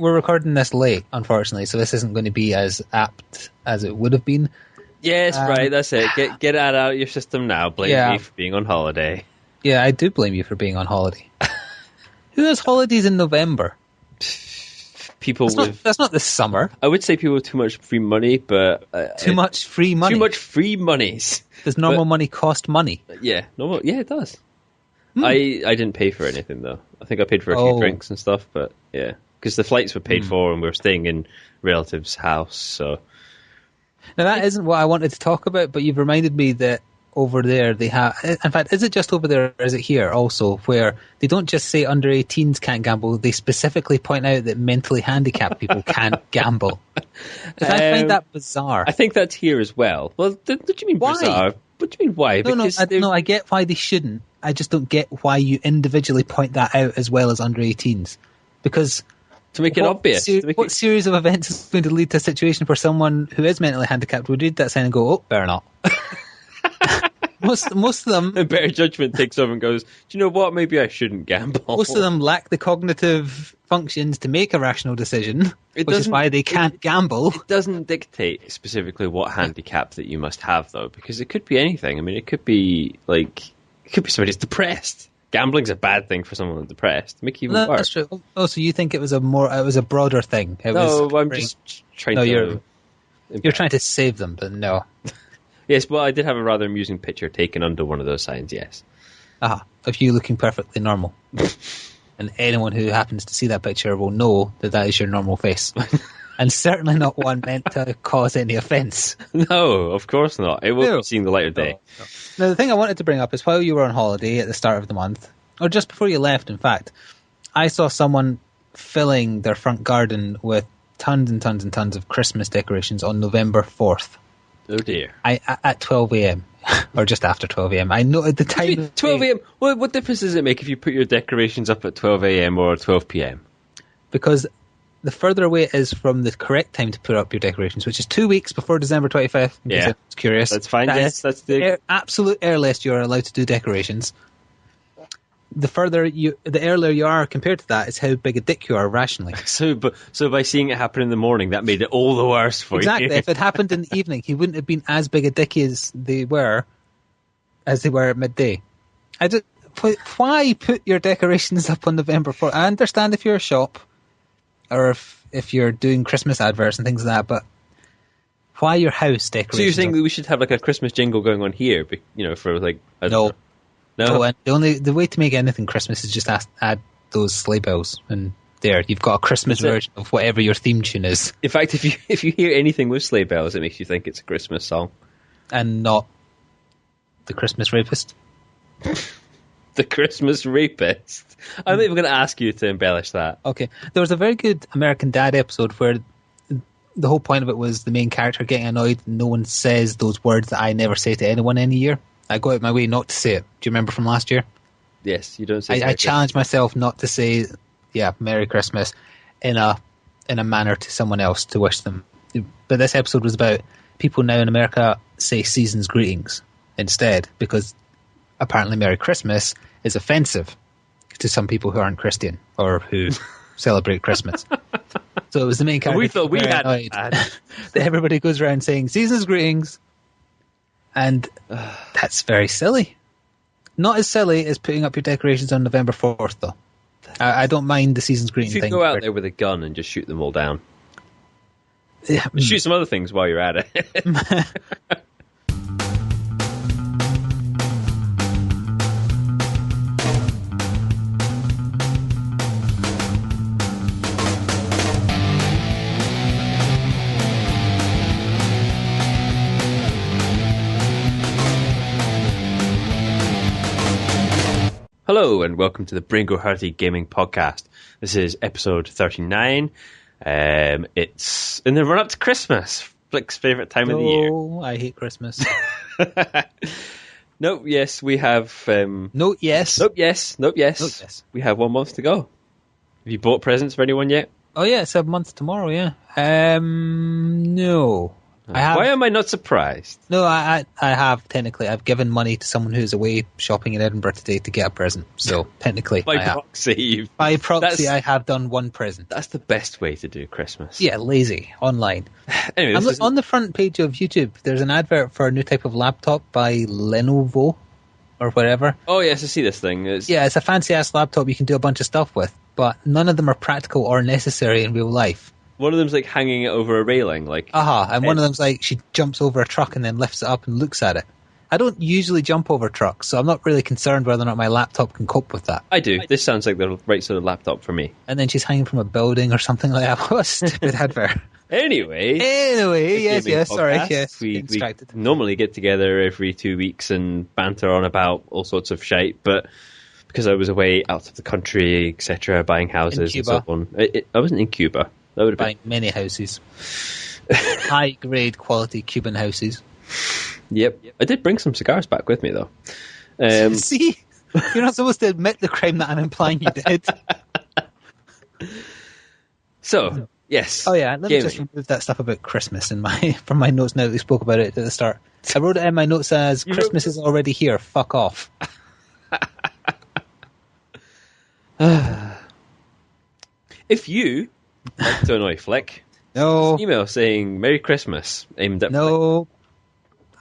we're recording this late, unfortunately, so this isn't going to be as apt as it would have been. Yes, right, that's it. Get that out of your system now. Blame me for being on holiday. Yeah, I do blame you for being on holiday. Who has holidays in November? That's not the summer. I would say people with too much free money, but... too much free money? Too much free monies. Does normal money cost money? Yeah, it does. I didn't pay for anything, though. I think I paid for a few drinks and stuff, but yeah. Because the flights were paid for and we were staying in relatives' house, so... Now, that isn't what I wanted to talk about, but you've reminded me that over there they have... In fact, is it just over there or is it here also, where they don't just say under 18s can't gamble, they specifically point out that mentally handicapped people can't gamble. Because I find that bizarre. I think that's here as well. Well, what do you mean bizarre? What do you mean why? No, I get why they shouldn't. I just don't get why you individually point that out as well as under 18s. Because... To make it obvious. What series of events is going to lead to a situation where someone who is mentally handicapped would read that sign and go, oh, better not. most of them... A better judgment takes over and goes, do you know what, maybe I shouldn't gamble. Most of them lack the cognitive functions to make a rational decision, which is why they can't gamble. It doesn't dictate specifically what handicap that you must have, though, because it could be anything. I mean, it could be somebody who's depressed. Gambling's a bad thing for someone who's depressed. Make it even worse. That's true. Oh, so you think it was a broader thing? I'm just trying to... You're trying to save them, but no. Yes, well, I did have a rather amusing picture taken under one of those signs, yes. Of you looking perfectly normal. And anyone who happens to see that picture will know that is your normal face. And certainly not one meant to cause any offence. No, of course not. It won't be seeing the light of day. No. Now, the thing I wanted to bring up is while you were on holiday at the start of the month, or just before you left, in fact, I saw someone filling their front garden with tons and tons and tons of Christmas decorations on November 4th. Oh, dear. At 12 a.m. or just after 12 a.m. I noted the time. 12 a.m.? What difference does it make if you put your decorations up at 12 a.m. or 12 p.m.? Because the further away it is from the correct time to put up your decorations, which is 2 weeks before December 25th. Yeah. I was curious. That's fine. That's the absolute earliest you are allowed to do decorations. The earlier you are compared to that is how big a dick you are rationally. So by seeing it happen in the morning, that made it all the worse for you. Exactly. If it happened in the evening, he wouldn't have been as big a dick as they were at midday. Why put your decorations up on November 4th? I understand if you're a shop, or if you're doing Christmas adverts and things like that, but why your house decorations? So you're saying that we should have a Christmas jingle going on here, for No. And the way to make anything Christmas is just add those sleigh bells, and there you've got a Christmas version of whatever your theme tune is. In fact, if you hear anything with sleigh bells, it makes you think it's a Christmas song, and not the Christmas Rapist. The Christmas Rapist. I'm not even going to ask you to embellish that. Okay. There was a very good American Dad episode where the whole point of it was the main character getting annoyed and no one says those words that I never say to anyone any year. I go out my way not to say it. Do you remember from last year? Yes, you don't say I challenge myself not to say, Merry Christmas in a manner to someone else to wish them. But this episode was about people now in America say season's greetings instead, because apparently Merry Christmas is offensive to some people who aren't Christian or who celebrate Christmas. So it was the main character. We thought we had that everybody goes around saying season's greetings, and that's very silly. Not as silly as putting up your decorations on November 4th, though. I don't mind the season's greeting thing. You should go out there with a gun and just shoot them all down. Yeah. Shoot some other things while you're at it. Hello and welcome to the Bringo Hurty Gaming Podcast. This is episode 39. It's in the run-up to Christmas, Flik's favourite time of the year. Oh, I hate Christmas. Nope, yes, we have... Nope, yes. Nope, yes. Nope, yes. Nope, yes. We have 1 month to go. Have you bought presents for anyone yet? Oh, yeah, it's a month tomorrow, yeah. No. Why am I not surprised? No, I have technically. I've given money to someone who's away shopping in Edinburgh today to get a present. So technically, By proxy. By proxy, I have done one present. That's the best way to do Christmas. Yeah, lazy online. Anyway, on the front page of YouTube, there's an advert for a new type of laptop by Lenovo or whatever. Oh yes, I see this thing. It's a fancy ass laptop you can do a bunch of stuff with, but none of them are practical or necessary in real life. One of them's like hanging it over a railing, and one of them's like she jumps over a truck and then lifts it up and looks at it. I don't usually jump over trucks, so I'm not really concerned whether or not my laptop can cope with that. I do. This sounds like the right sort of laptop for me. And then she's hanging from a building or something like that. What a stupid advert. Anyway, yes, sorry. Yes, we normally get together every 2 weeks and banter on about all sorts of shite, but because I was away out of the country, etc., buying houses and so on. I wasn't in Cuba. That would have buying many houses. High grade quality Cuban houses. Yep. I did bring some cigars back with me though. See? You're not supposed to admit the crime that I'm implying you did. So, yes. Oh yeah, let me just remove that stuff about Christmas from my notes now that we spoke about it at the start. I wrote it in my notes as Christmas is already here, fuck off. If you like to annoy Flik, email saying Merry Christmas aimed at Flik.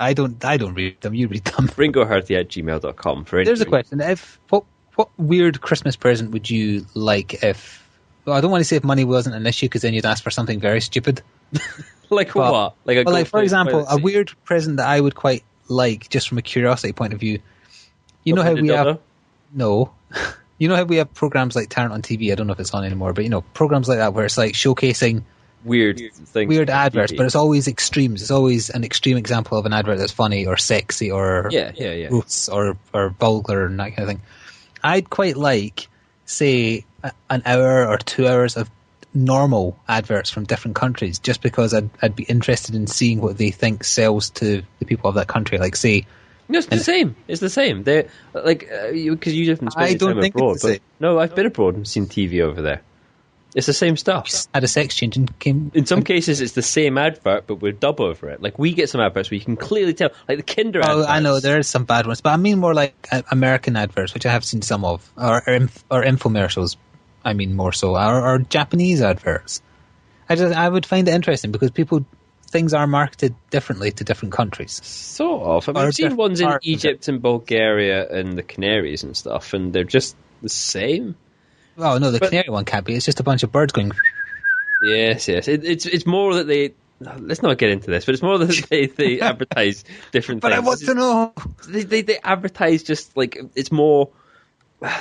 I don't read them, you read them. ringohurty@gmail.com for There's a question. What weird Christmas present would you like if... Well, I don't want to say if money wasn't an issue, because then you'd ask for something very stupid. What? For example, a weird present that I would quite like, just from a curiosity point of view. You know how we have... No. You know how we have programs like Tarrant on TV? I don't know if it's on anymore, but programs like that where it's like showcasing weird adverts, but it's always extremes. It's always an extreme example of an advert that's funny or sexy or gross or vulgar and that kind of thing. I'd quite like, say, an hour or 2 hours of normal adverts from different countries, just because I'd be interested in seeing what they think sells to the people of that country. Like, say... No, it's the same. It's the same. They're because you haven't spent time abroad. But no, I've been abroad and seen TV over there. It's the same stuff. Just had a sex change and came. In some cases, it's the same advert, but with dub over it. Like we get some adverts where you can clearly tell, like the Kinder adverts. I know there is some bad ones, but I mean more like American adverts, which I have seen some of, or infomercials. I mean more so, or Japanese adverts. I would find it interesting because things are marketed differently to different countries. Sort of. I mean, I've seen ones in Egypt and Bulgaria and the Canaries and stuff, and they're just the same. Oh, no, the Canary one can't be. It's just a bunch of birds going... Yes. It's more that they... Let's not get into this, but it's more that they advertise different things. But I want to know! They advertise just, like, it's more...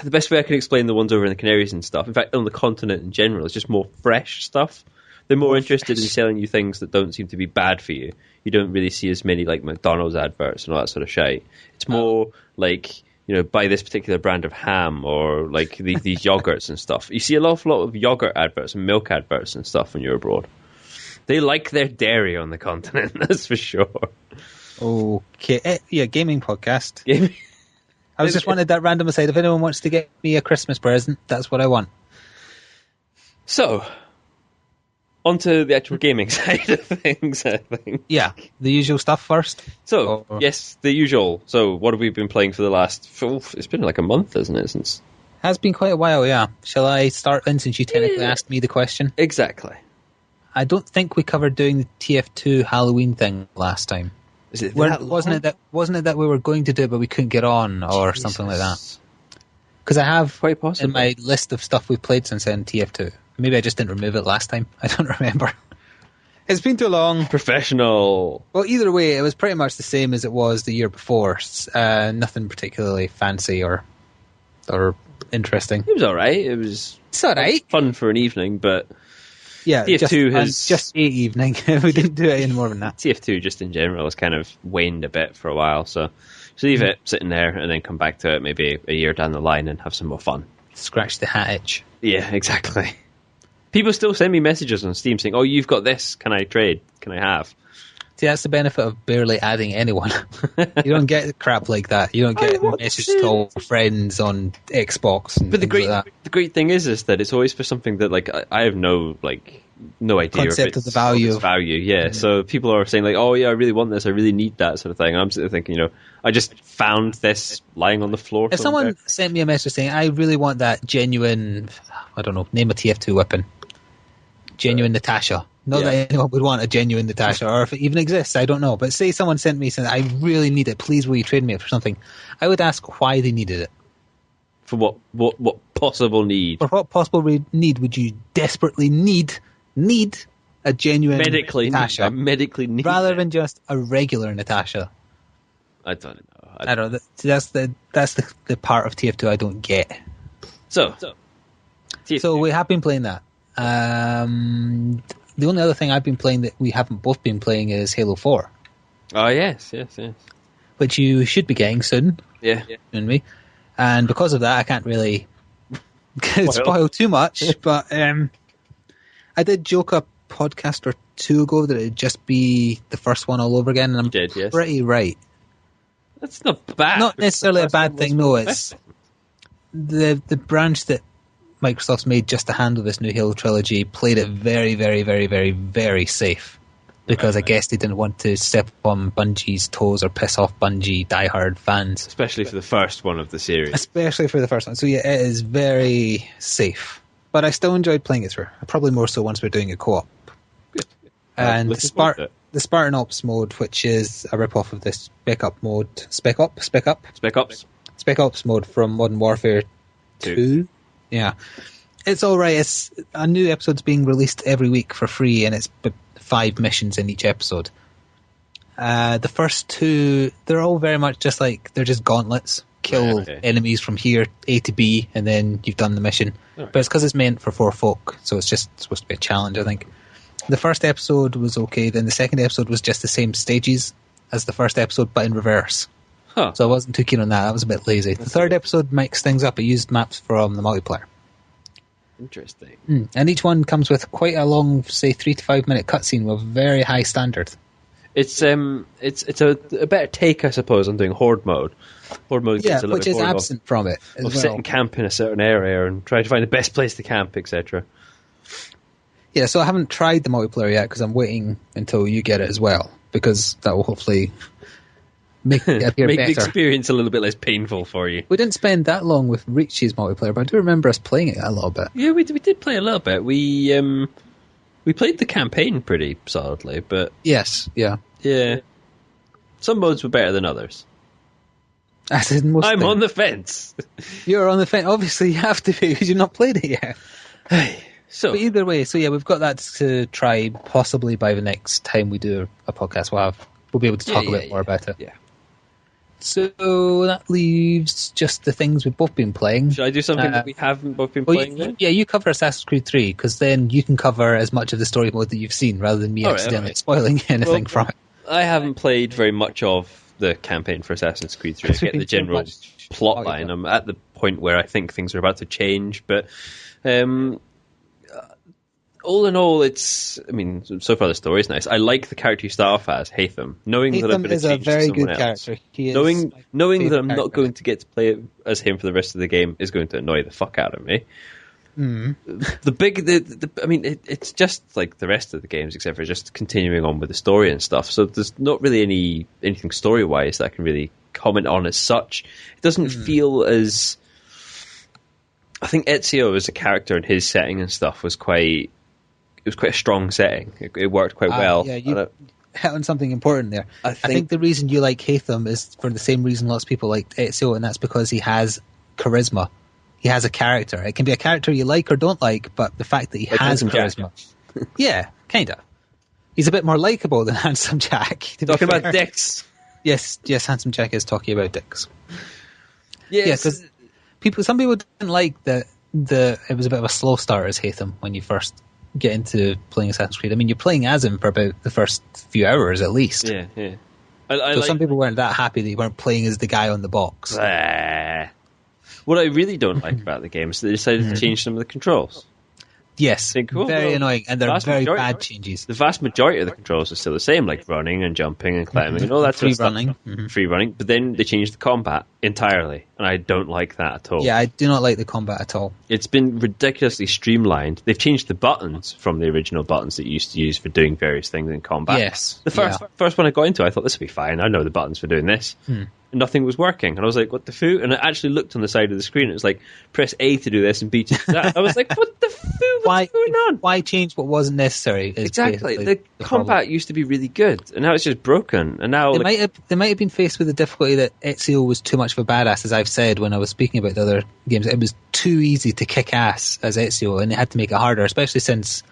The best way I can explain the ones over in the Canaries and stuff, in fact, on the continent in general, it's just more fresh stuff. They're more interested in selling you things that don't seem to be bad for you. You don't really see as many like McDonald's adverts and all that sort of shit. It's more like, buy this particular brand of ham or like these yogurts and stuff. You see an awful lot of yogurt adverts and milk adverts and stuff when you're abroad. They like their dairy on the continent, that's for sure. Okay. Gaming podcast. I was just wanted that random aside. If anyone wants to get me a Christmas present, that's what I want. So... onto the actual gaming side of things, I think. Yeah, the usual stuff first. So, yes, the usual. So, what have we been playing for the last... it's been like a month, isn't it? Since has been quite a while, yeah. Shall I start in since you technically asked me the question? Exactly. I don't think we covered doing the TF2 Halloween thing last time. Is it wasn't it that we were going to do it but we couldn't get on or something like that? Because I have quite possibly in my list of stuff we've played since then TF2. Maybe I just didn't remove it last time. I don't remember. It's been too long. Professional. Well, either way, it was pretty much the same as it was the year before. Nothing particularly fancy or interesting. It was all right. It's all right. Fun for an evening, but yeah, TF2 has just a evening. We didn't do it any more than that. TF2 just in general has kind of waned a bit for a while, so leave it sitting there and then come back to it maybe a year down the line and have some more fun. Scratch the hat itch. Yeah, exactly. People still send me messages on Steam saying, "Oh, you've got this. Can I trade? Can I have?" See, that's the benefit of barely adding anyone. You don't get crap like that. You don't get messages to all friends on Xbox. And but the great thing is that it's always for something that like I have no like no idea concept of the value. Yeah. So people are saying like, oh yeah, I really want this, I really need that sort of thing. And I'm sitting there thinking, I just found this lying on the floor. If someone sent me a message saying, I really want that genuine, I don't know, name a TF2 weapon. Genuine Natasha. Not that anyone would want a genuine Natasha, or if it even exists, I don't know. But say someone sent me saying, I really need it, please will you trade me it for something? I would ask why they needed it. For what possible need? For what possible need would you desperately need a genuine Natasha? Medically need rather than just a regular Natasha. I don't know. I don't know. That's the part of TF2 I don't get. So we have been playing that. The only other thing I've been playing that we haven't both been playing is Halo 4. Oh, yes. Which you should be getting soon. Yeah. Me. And because of that, I can't really spoil too much. But I did joke a podcast or two ago that it'd just be the first one all over again, and I'm pretty right. That's not bad. Not necessarily a bad thing, no. It's the branch that Microsoft's made just to handle this new Halo trilogy played it very, very, very, very, very safe. Because I guess they didn't want to step on Bungie's toes or piss off Bungie diehard fans. Especially for the first one of the series. Especially for the first one. So yeah, it is very safe. But I still enjoyed playing it through. Probably more so once we're doing a co-op. Good. And the Spartan Ops mode, which is a rip-off of this Spec Ops mode from Modern Warfare 2. Yeah. It's alright. It's a new episode's being released every week for free, and it's 5 missions in each episode. The first 2, they're all very much just like, they're just gauntlets. Kill enemies from here, A to B, and then you've done the mission. Right. But it's because it's meant for 4 folk, so it's just supposed to be a challenge, I think. The first episode was okay, then the second episode was just the same stages as the first episode, but in reverse. Huh. So I wasn't too keen on that. That was a bit lazy. The third episode mixed things up. It used maps from the multiplayer. Interesting. And each one comes with quite a long, say, 3 to 5 minute cutscene with very high standard. It's a better take, I suppose, on doing Horde mode. Horde mode gets a little which bit is absent from it. Of sit and camp in a certain area and try to find the best place to camp, etc. Yeah, so I haven't tried the multiplayer yet because I'm waiting until you get it as well, because that will hopefully make it appear better. The experience a little bit less painful for you. We didn't spend that long with Reach's multiplayer, but I do remember us playing it a little bit. Yeah, we did play a little bit. We played the campaign pretty solidly, but... Yes, yeah. Yeah. Some modes were better than others. As in most I'm things. On the fence. You're on the fence. Obviously, you have to be, because you've not played it yet. So, but either way, so yeah, we've got that to try possibly by the next time we do a podcast. We'll be able to talk a bit more about it. Yeah. So that leaves just the things we've both been playing. Should I do something that we haven't both been playing? You cover Assassin's Creed 3, because then you can cover as much of the story mode that you've seen, rather than me accidentally spoiling anything from it. I haven't played very much of the campaign for Assassin's Creed 3. I get the general plot line. I'm at the point where I think things are about to change, but all in all, so far the story is nice. I like the character you start off as, Haytham. Knowing that I'm going to change to someone else. Knowing that I'm not going to get to play as him for the rest of the game is going to annoy the fuck out of me. Mm. It's just like the rest of the games, except for just continuing on with the story and stuff. So there's not really anything story-wise that I can really comment on as such. It doesn't feel as... I think Ezio as a character in his setting and stuff was quite a strong setting. It worked quite well. Yeah, you hit on something important there. I think the reason you like Haytham is for the same reason lots of people like Ezio, and that's because he has charisma. He has a character. It can be a character you like or don't like, but the fact that he has charisma. Yeah, kind of. He's a bit more likable than Handsome Jack. Talking about dicks. Yes, Handsome Jack is talking about dicks. Yes. Yeah, because some people didn't like that it was a bit of a slow start as Haytham when you first get into playing Assassin's Creed. I mean, you're playing as him for about the first few hours at least. Yeah. So some people weren't that happy that you weren't playing as the guy on the box. What I really don't like about the game is they decided to change some of the controls. Yes, very annoying, and they're very bad changes. The vast majority of the controls are still the same, like running and jumping and climbing and all that sort of stuff. Free running. But then they changed the combat entirely. and I don't like that at all. Yeah, I do not like the combat at all. It's been ridiculously streamlined. They've changed the buttons from the original buttons that you used to use for doing various things in combat. Yes. The first one I got into, I thought, this will be fine. I know the buttons for doing this. And nothing was working. And I was like, what the foo? And I actually looked on the side of the screen. It was like, press A to do this and B to do that. I was like, what the foo? What's going on? Why change what wasn't necessary? Exactly. The combat used to be really good. And now it's just broken. And now they might have been faced with the difficulty that Ezio was too much of a badass, as I've said when I was speaking about the other games. It was too easy to kick ass as Ezio, and they had to make it harder, especially since,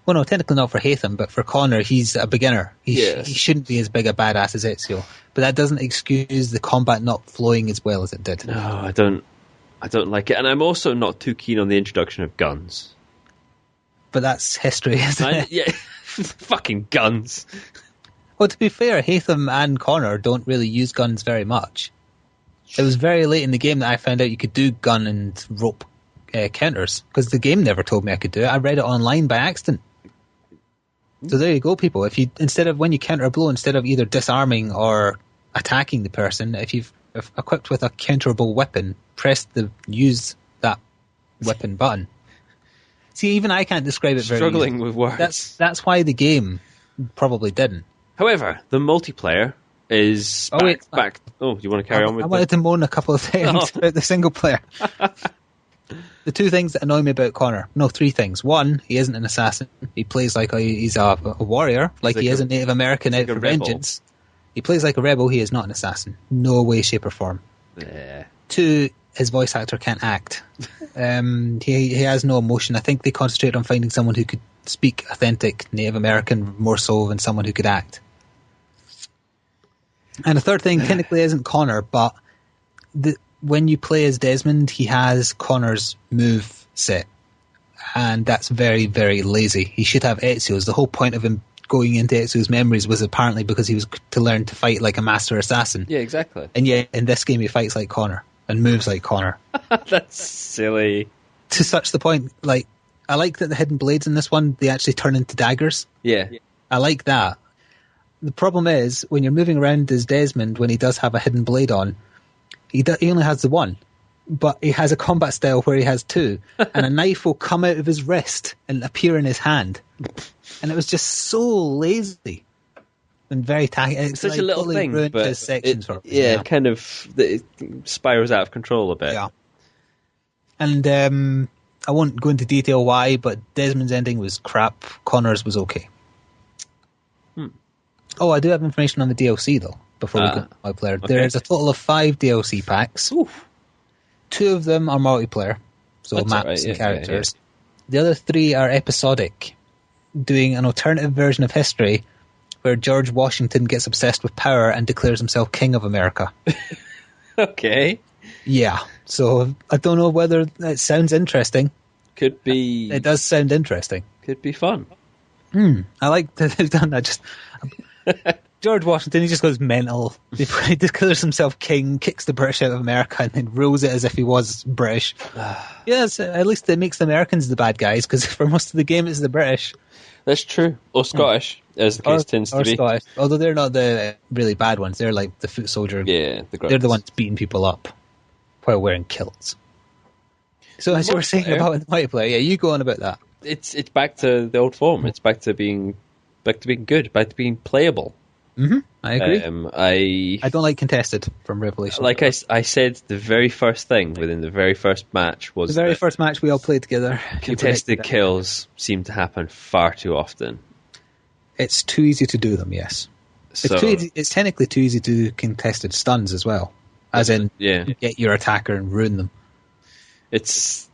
well, no, technically not for Haytham, but for Connor, he's a beginner. He shouldn't be as big a badass as Ezio. But that doesn't excuse the combat not flowing as well as it did. No, I don't like it. And I'm also not too keen on the introduction of guns. But that's history, isn't it? Yeah, fucking guns. Well, to be fair, Haytham and Connor don't really use guns very much. It was very late in the game that I found out you could do gun and rope counters, because the game never told me I could do it. I read it online by accident. So there you go, people. If when you counter a blow, instead of either disarming or attacking the person, if you've equipped with a counterable weapon, use that weapon button. See, even I can't describe it very Struggling easily. with words. That's why the game probably didn't. However, the multiplayer is back. Oh, do you want to carry on with I wanted to moan a couple of things about the single player. The two things that annoy me about Connor. No, three things. One, he isn't an assassin. He plays like he's a warrior, like he is a Native American out for vengeance. He plays like a rebel. He is not an assassin. No way, shape, or form. Yeah. Two, his voice actor can't act. He has no emotion. I think they concentrated on finding someone who could speak authentic Native American more so than someone who could act. And the third thing technically isn't Connor, but when you play as Desmond, he has Connor's move set, and that's very, very lazy. He should have Ezio's. The whole point of him going into Ezio's memories was apparently because he was to learn to fight like a master assassin. Yeah, exactly. And yet in this game he fights like Connor and moves like Connor. That's silly. To such the point, like, I like that the hidden blades in this one, they actually turn into daggers. Yeah. I like that. The problem is, when you're moving around as Desmond, when he does have a hidden blade on, he only has the one, but he has a combat style where he has two, and a knife will come out of his wrist and appear in his hand. And it was just so lazy and very tacky. It's such a little thing, but it kind of it spirals out of control a bit. Yeah. And I won't go into detail why, but Desmond's ending was crap. Connor's was okay. Oh, I do have information on the DLC, though, before we go to multiplayer. Okay. There's a total of 5 DLC packs. Oof. 2 of them are multiplayer, so that's maps and characters. Yeah. The other 3 are episodic, doing an alternative version of history where George Washington gets obsessed with power and declares himself King of America. Okay. Yeah, so I don't know whether it sounds interesting. Could be. It does sound interesting. Could be fun. I like that they've done that. George Washington, he just goes mental. He declares himself king, kicks the British out of America, and then rules it as if he was British. Yes, at least it makes the Americans the bad guys, because for most of the game it's the British. That's true. Or Scottish, as the case tends to be. Scottish. Although they're not the really bad ones. They're like the foot soldier. Yeah, they're the ones beating people up while wearing kilts. So as you were saying about the multiplayer, yeah, you go on about that. It's back to the old form. It's back to being good, back to being playable. Mm-hmm. I agree. I don't like contested from Revelation. Like I said, the very first thing within the very first match was the very first match we all played together. Contested kills seem to happen far too often. It's too easy to do them. Yes, it's technically too easy to do contested stuns as well, as in get your attacker and ruin them. That's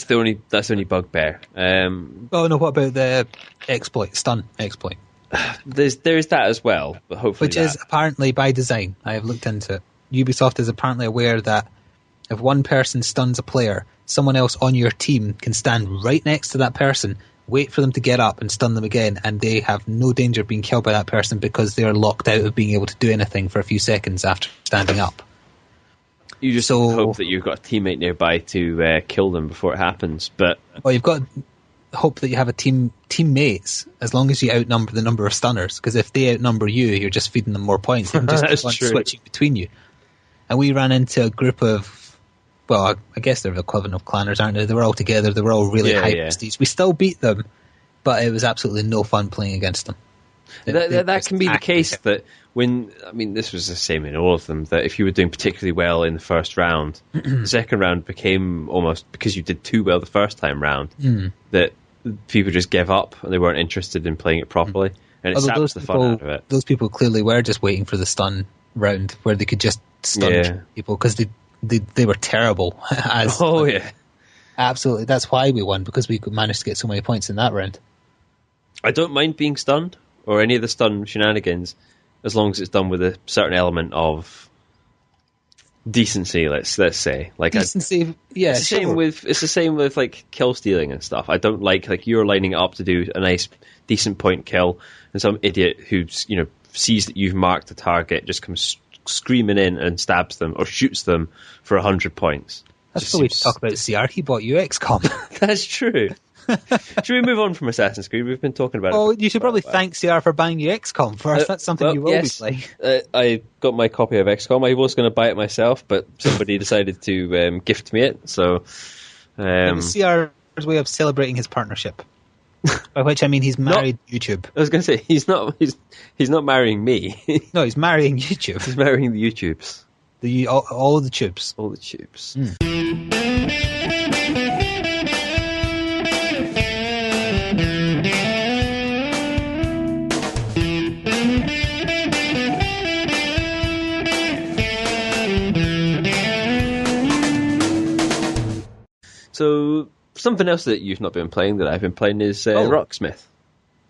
the only bugbear. Oh no! What about the stun exploit? There's that as well, but hopefully which is apparently by design. I have looked into it. Ubisoft is apparently aware that if one person stuns a player, someone else on your team can stand right next to that person, wait for them to get up and stun them again, and they have no danger of being killed by that person because they are locked out of being able to do anything for a few seconds after standing up. You just hope that you've got a teammate nearby to kill them before it happens. But you've got hope that you have teammates as long as you outnumber the number of stunners, because if they outnumber you, you're just feeding them more points. They can just keep on switching between you. and we ran into a group of, well, I guess they're the equivalent of clanners, aren't they? They were all together. They were all really high prestige. We still beat them, but it was absolutely no fun playing against them. That can be the case that this was the same in all of them, that if you were doing particularly well in the first round, the second round became almost, because you did too well the first time round, that people just gave up and they weren't interested in playing it properly. And it saps the fun out of it. Those people clearly were just waiting for the stun round where they could just stun people, because they were terrible. Absolutely. That's why we won, because we managed to get so many points in that round. I don't mind being stunned, or any of the stun shenanigans, as long as it's done with a certain element of decency. Let's say, like decency. It's the same with like kill stealing and stuff. I don't like you're lining it up to do a nice decent point kill, and some idiot who sees that you've marked a target just comes screaming in and stabs them or shoots them for 100 points. That's the way to talk about CR. He bought you XCOM. That's true. Should we move on from Assassin's Creed? We've been talking about it. Oh, you should probably thank CR for buying you XCOM first. That's something you will be playing. I got my copy of XCOM. I was going to buy it myself, but somebody decided to gift me it. So, it was CR's way of celebrating his partnership. By which I mean he's married YouTube. I was going to say he's not marrying me. No, he's marrying YouTube. He's marrying the YouTubes. All the tubes. All the tubes. So, something else that you've not been playing that I've been playing is Rocksmith.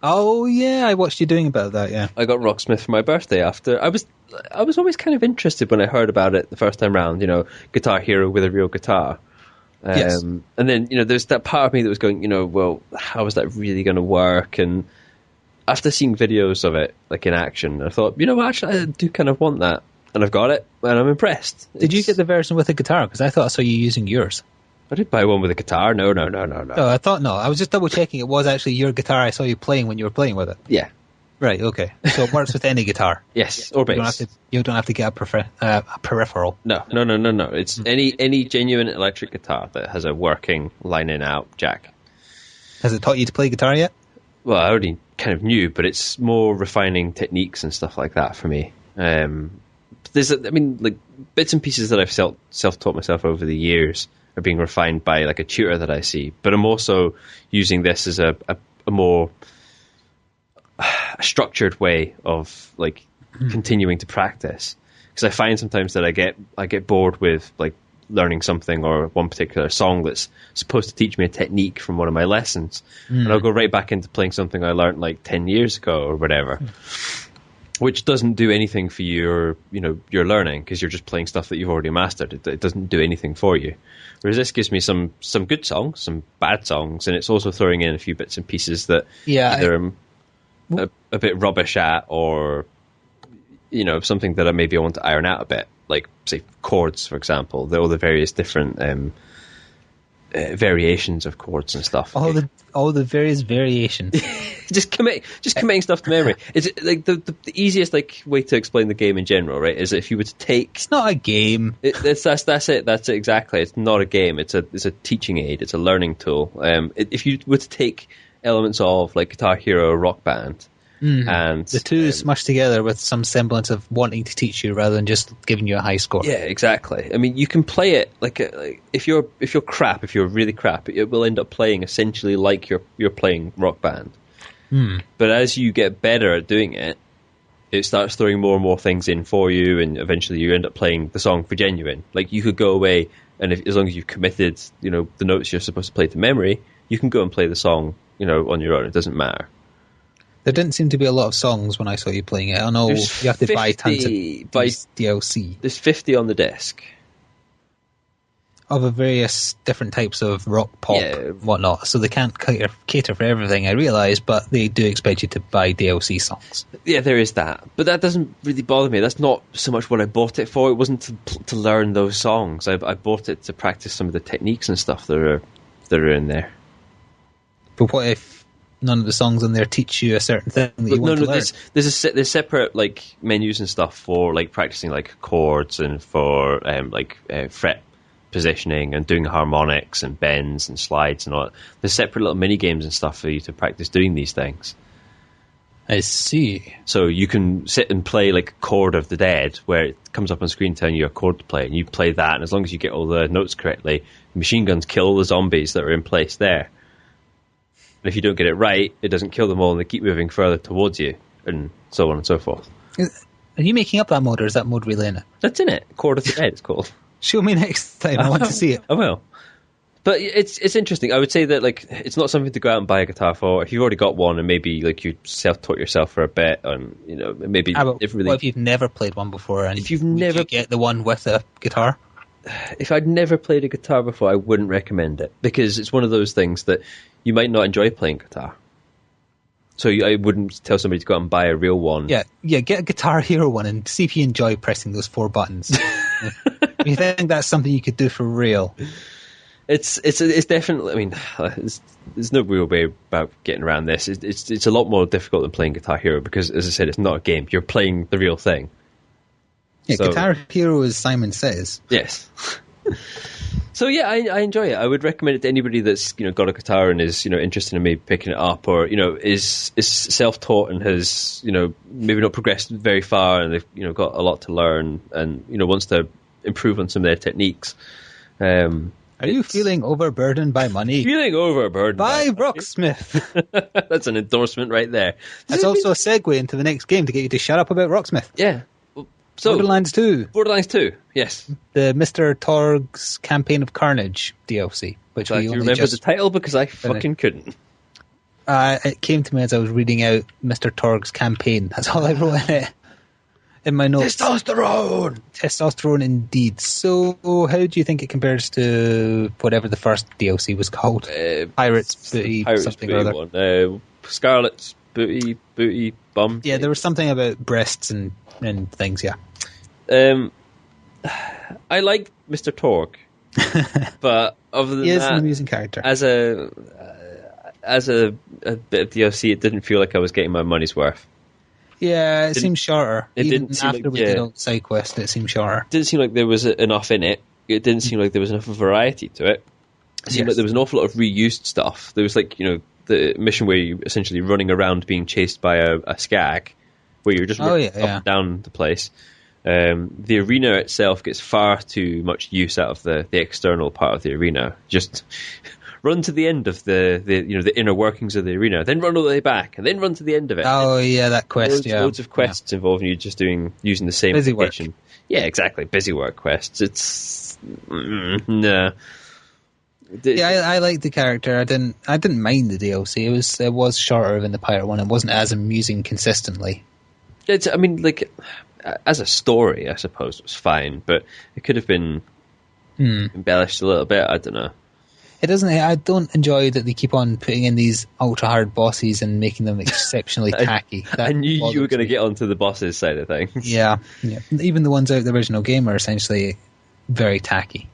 Oh yeah, I watched you doing about that. Yeah, I got Rocksmith for my birthday. After I was always kind of interested when I heard about it the first time round. Guitar Hero with a real guitar. Yes. And then there's that part of me that was going, well, how is that really going to work? And after seeing videos of it, like in action, I thought, actually, I do kind of want that, and I've got it, and I'm impressed. Did you get the version with a guitar? Because I thought I saw you using yours. I did buy one with a guitar. No. Oh, I thought no. I was just double checking. It was actually your guitar I saw you playing when you were playing with it. Yeah. Right. Okay. So it works with any guitar. Yes, or bass. You don't have to get a peripheral. No. It's any genuine electric guitar that has a working line-in out jack. Has it taught you to play guitar yet? Well, I already kind of knew, but it's more refining techniques and stuff like that for me. Bits and pieces that I've self-taught myself over the years are being refined by like a tutor that I see, but I'm also using this as a more structured way of like continuing to practice, because I find sometimes that I get bored with like learning something or one particular song that's supposed to teach me a technique from one of my lessons, and I'll go right back into playing something I learned like 10 years ago or whatever. Which doesn't do anything for your learning, because you're just playing stuff that you've already mastered. It doesn't do anything for you. Whereas this gives me some good songs, some bad songs, and it's also throwing in a few bits and pieces that either I'm a bit rubbish at, or something that maybe I want to iron out a bit, like say chords, for example. All the various different variations of chords and stuff. All the various variations. just committing stuff to memory. Is it like the easiest way to explain the game in general, right? Is that if you were to take, it's not a game. That's it exactly. It's not a game. It's a teaching aid. It's a learning tool. If you were to take elements of like Guitar Hero or Rock Band, and the two smushed together with some semblance of wanting to teach you rather than just giving you a high score. Yeah, exactly. I mean, you can play it like if you're really crap, it will end up playing essentially like you're playing Rock Band. But as you get better at doing it, it starts throwing more and more things in for you, and eventually you end up playing the song for genuine. Like you could go away, and as long as you've committed, the notes you're supposed to play to memory, you can go and play the song, on your own. It doesn't matter. There didn't seem to be a lot of songs when I saw you playing it. I know you have to buy tons of DLC. There's 50 on the disc. Of various different types of rock, pop, whatnot. So they can't cater for everything, I realise, but they do expect you to buy DLC songs. Yeah, there is that. But that doesn't really bother me. That's not so much what I bought it for. It wasn't to learn those songs. I bought it to practice some of the techniques and stuff that are in there. But what if none of the songs on there teach you a certain thing that you want to learn. There's separate like menus and stuff for like practicing like chords and for fret positioning and doing harmonics and bends and slides and all that. There's separate little mini games and stuff for you to practice doing these things. I see. So you can sit and play like Chord of the Dead, where it comes up on screen telling you a chord to play, and you play that, and as long as you get all the notes correctly, machine guns kill all the zombies that are in place there. And if you don't get it right, it doesn't kill them all, and they keep moving further towards you, and so on and so forth. Are you making up that mode, or is that mode really in it? That's in it. Chord of the Dead, it's called. Show me next time. I want to see it. I will. But it's interesting. I would say that like it's not something to go out and buy a guitar for. If you've already got one and maybe like you self-taught yourself for a bit, and maybe what if you've never played one before and if you've never get the one with a guitar? If I'd never played a guitar before, I wouldn't recommend it because it's one of those things that you might not enjoy playing guitar. So I wouldn't tell somebody to go out and buy a real one. Yeah, get a Guitar Hero one and see if you enjoy pressing those 4 buttons. If you think that's something you could do for real. It's definitely. I mean, there's no real way about getting around this. It's a lot more difficult than playing Guitar Hero because, as I said, it's not a game. You're playing the real thing. Yeah, so, Guitar Hero, as Simon says. Yes. So yeah, I enjoy it. I would recommend it to anybody that's got a guitar and is interested in maybe picking it up, or is self-taught and has maybe not progressed very far and they've got a lot to learn and wants to improve on some of their techniques. Are you feeling overburdened by money? Feeling overburdened by Rocksmith. That's an endorsement right there. That's also a segue into the next game to get you to shut up about Rocksmith. Yeah. So, Borderlands 2. Borderlands 2, yes. The Mr. Torg's Campaign of Carnage DLC. Which do you remember the title? Because I fucking couldn't. It came to me as I was reading out Mr. Torg's Campaign. That's all I wrote in it. In my notes. Testosterone! Testosterone indeed. So, how do you think it compares to whatever the first DLC was called? Pirates Booty, something or other. One. Scarlet's Booty, Bum. Yeah, there was something about breasts and things, yeah. I like Mr. Torg, but other than he is that, an amusing character. As a bit of DLC, it didn't feel like I was getting my money's worth. Yeah, it seemed shorter. It Even didn't seem after we did all the side quest, it seemed shorter. It didn't seem like there was enough in it. It didn't seem like there was enough variety to it. It seemed like there was an awful lot of reused stuff. There was like the mission where you're essentially running around being chased by a skag, where you're just running up and down the place. The arena itself gets far too much use out of the external part of the arena. Just run to the end of the inner workings of the arena, then run all the way back, and then run to the end of it. Oh yeah, that quest. Loads of quests involving you just using the same busy location. Work. Yeah, exactly. Busy work quests. It's no. Yeah, I liked the character. I didn't mind the DLC. It was shorter than the pirate one. It wasn't as amusing consistently. I mean, like as a story, I suppose it was fine, but it could have been embellished a little bit. I don't know. It doesn't. I don't enjoy that they keep on putting in these ultra hard bosses and making them exceptionally tacky. I knew you were going to get onto the bosses side of things. Yeah. Even the ones out of the original game are essentially very tacky.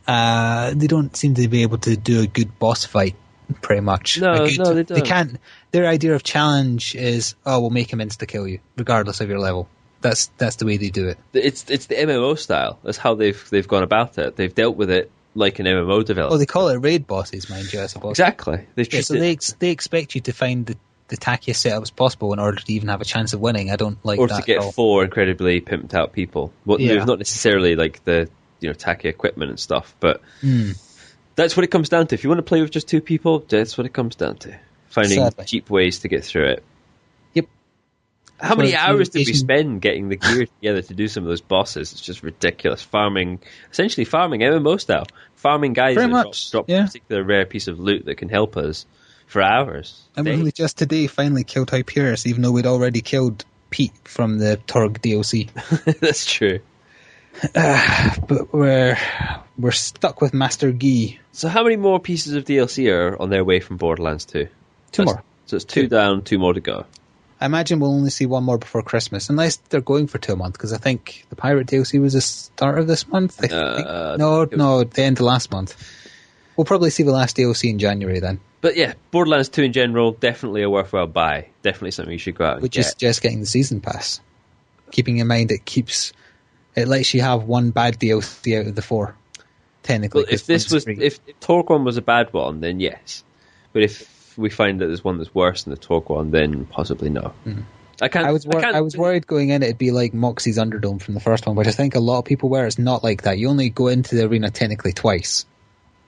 They don't seem to be able to do a good boss fight, pretty much. No, they don't. They can't. Their idea of challenge is, we'll make him insta-kill you, regardless of your level. That's the way they do it. It's the MMO style. That's how they've gone about it. They've dealt with it like an MMO developer. Oh, they call it raid bosses, mind you, I suppose. Exactly. So they expect you to find the tackiest setups possible in order to even have a chance of winning. I don't like that. Or to get 4 incredibly pimped out people. There's not necessarily like the tacky equipment and stuff, but that's what it comes down to. If you want to play with just 2 people, that's what it comes down to. Finding cheap ways to get through it. Yep. How many hours did we spend getting the gear together to do some of those bosses? It's just ridiculous. Essentially farming MMO style. Farming guys that drop a particular rare piece of loot that can help us for hours. And we only just today finally killed Hyperius, even though we'd already killed Pete from the Torg DLC. That's true. But we're stuck with Master Guy. So how many more pieces of DLC are on their way from Borderlands 2? 2 more. So it's 2 down, 2 more to go. I imagine we'll only see 1 more before Christmas, unless they're going for 2 a month, because I think the Pirate DLC was the start of this month. No, the end of last month. We'll probably see the last DLC in January then. But yeah, Borderlands 2 in general, definitely a worthwhile buy. Definitely something you should go out and Which get. is just getting the season pass. Keeping in mind it lets you have one bad DLC out of the 4. Technically. Well, if Torque 1 was a bad one, then yes. But if we find that there's one that's worse than the Torque one, then possibly no. Mm. I was worried going in it'd be like Moxie's Underdome from the first one, which I think a lot of people were. It's not like that. You only go into the arena technically twice.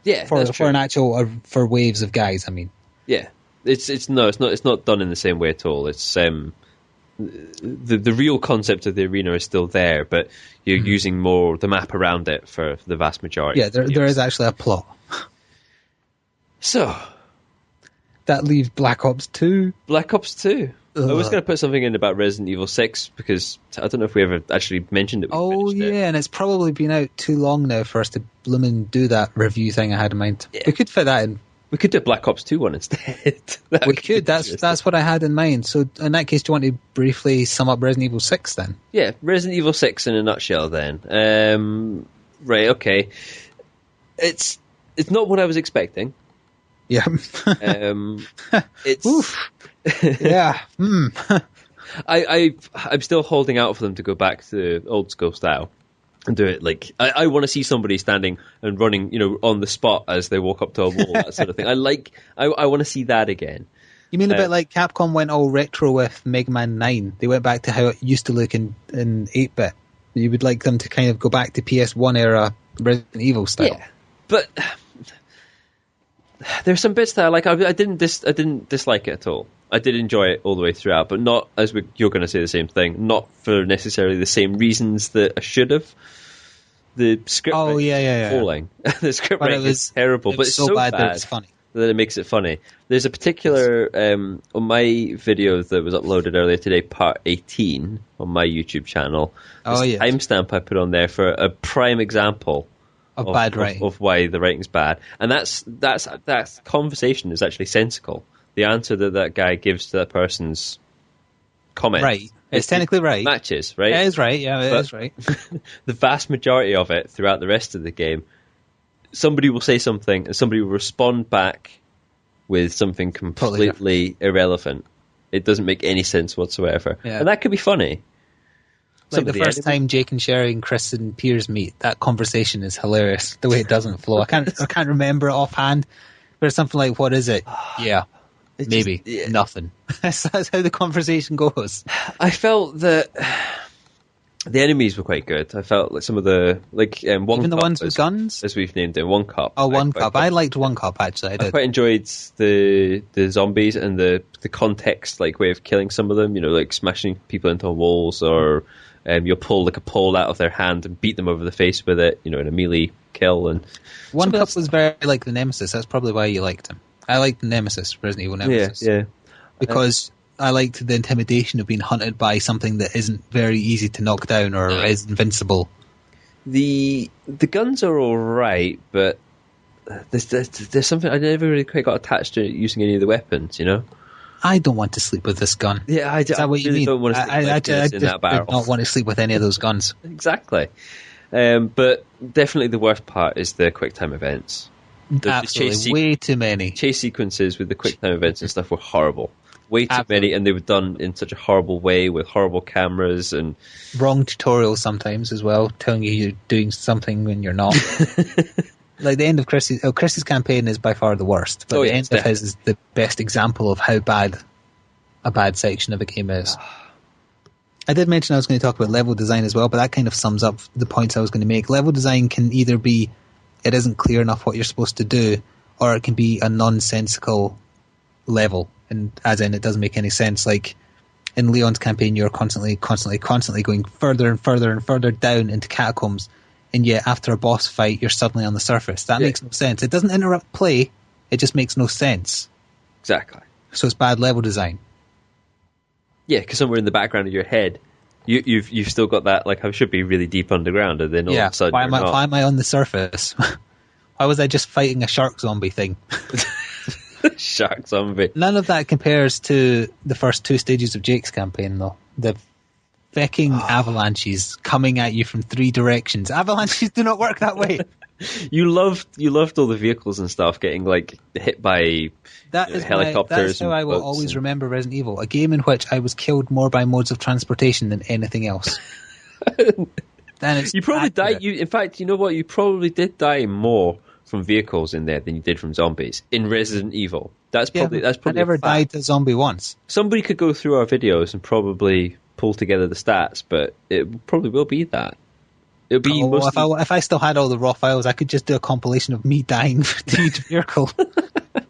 Yeah, for an actual for waves of guys. I mean, yeah, it's not done in the same way at all. It's the real concept of the arena is still there, but you're using more the map around it for the vast majority. Yeah, there is actually a plot. So that leaves Black Ops 2. Black Ops 2. I was going to put something in about Resident Evil 6 because I don't know if we ever actually mentioned it. And it's probably been out too long now for us to blooming do that review thing I had in mind. Yeah. We could fit that in. We could do a Black Ops 2 one instead. We could. That's what I had in mind. So in that case, do you want to briefly sum up Resident Evil 6 then? Yeah, Resident Evil 6 in a nutshell then. Right, okay. It's not what I was expecting. Yeah. It's... Oof. Yeah. I'm still holding out for them to go back to old school style and do it like I want to see somebody standing and running, on the spot as they walk up to a wall, that sort of thing. I want to see that again. You mean a bit like Capcom went all retro with Mega Man 9? They went back to how it used to look in 8-bit. You would like them to kind of go back to PS1 era Resident Evil style. Yeah, but there's some bits that I like. I didn't dislike it at all. I did enjoy it all the way throughout, but not you're going to say the same thing. Not for necessarily the same reasons that I should have. The script falling. The script writing is terrible, but it's so bad that it's funny. That it makes it funny. There's a particular on my video that was uploaded earlier today, part 18 on my YouTube channel. Timestamp I put on there for a prime example of bad writing, of why the writing's bad, and that conversation is actually sensical. The answer that guy gives to that person's comment, right? It's technically right. Matches, right? It is right. Yeah, it is right. The vast majority of it throughout the rest of the game, somebody will say something and somebody will respond back with something completely irrelevant. It doesn't make any sense whatsoever, and that could be funny. Like the first time Jake and Sherry and Chris and Piers meet, that conversation is hilarious. The way it doesn't flow, I can't remember it offhand, but it's something like, "What is it?" Yeah. Maybe nothing. That's how the conversation goes. I felt that the enemies were quite good. I felt like some of the One Even Cup, the ones with guns, as we've named it, One Cup. Oh, One Cup. I liked One Cup actually. I quite enjoyed the zombies and the context way of killing some of them. Like smashing people into walls, or you'll pull a pole out of their hand and beat them over the face with it. In a melee kill. And One Cup was very like the Nemesis. That's probably why you liked him. I liked the Nemesis, Resident Evil Nemesis. Yeah. Because I liked the intimidation of being hunted by something that isn't very easy to knock down or is invincible. The guns are all right, but there's something I never really quite got attached to using any of the weapons. I don't want to sleep with this gun. Yeah, is that what you mean? Don't want to sleep I in that barrel. Do not want to sleep with any of those guns. Exactly. But definitely the worst part is the quick time events. Absolutely, way too many. Chase sequences with the quick time events and stuff were horrible. Way too many, and they were done in such a horrible way with horrible cameras and wrong tutorials sometimes as well, telling you you're doing something when you're not. Like the end of Chris's campaign is by far the worst, but the end of his is the best example of how bad a bad section of a game is. I did mention I was going to talk about level design as well, but that kind of sums up the points I was going to make. Level design can either be it isn't clear enough what you're supposed to do, or it can be a nonsensical level, and as in it doesn't make any sense. Like in Leon's campaign, you're constantly going further and further and further down into catacombs, and yet after a boss fight, you're suddenly on the surface. That makes no sense. It doesn't interrupt play, it just makes no sense. Exactly. So it's bad level design. Yeah, because somewhere in the background of your head, you've still got that, I should be really deep underground, and then all of a sudden why am I on the surface? Why was I just fighting a shark zombie thing? Shark zombie. None of that compares to the first 2 stages of Jake's campaign, though. The fecking avalanches coming at you from 3 directions. Avalanches do not work that way. You loved all the vehicles and stuff getting like hit by helicopters. That's how I will always remember Resident Evil, a game in which I was killed more by modes of transportation than anything else. And you probably died. In fact, you know what? You probably did die more from vehicles in there than you did from zombies in Resident Evil. That's probably. I never died a zombie once. Somebody could go through our videos and probably pull together the stats, but it probably will be that. It'll be if I still had all the raw files, I could just do a compilation of me dying for each vehicle.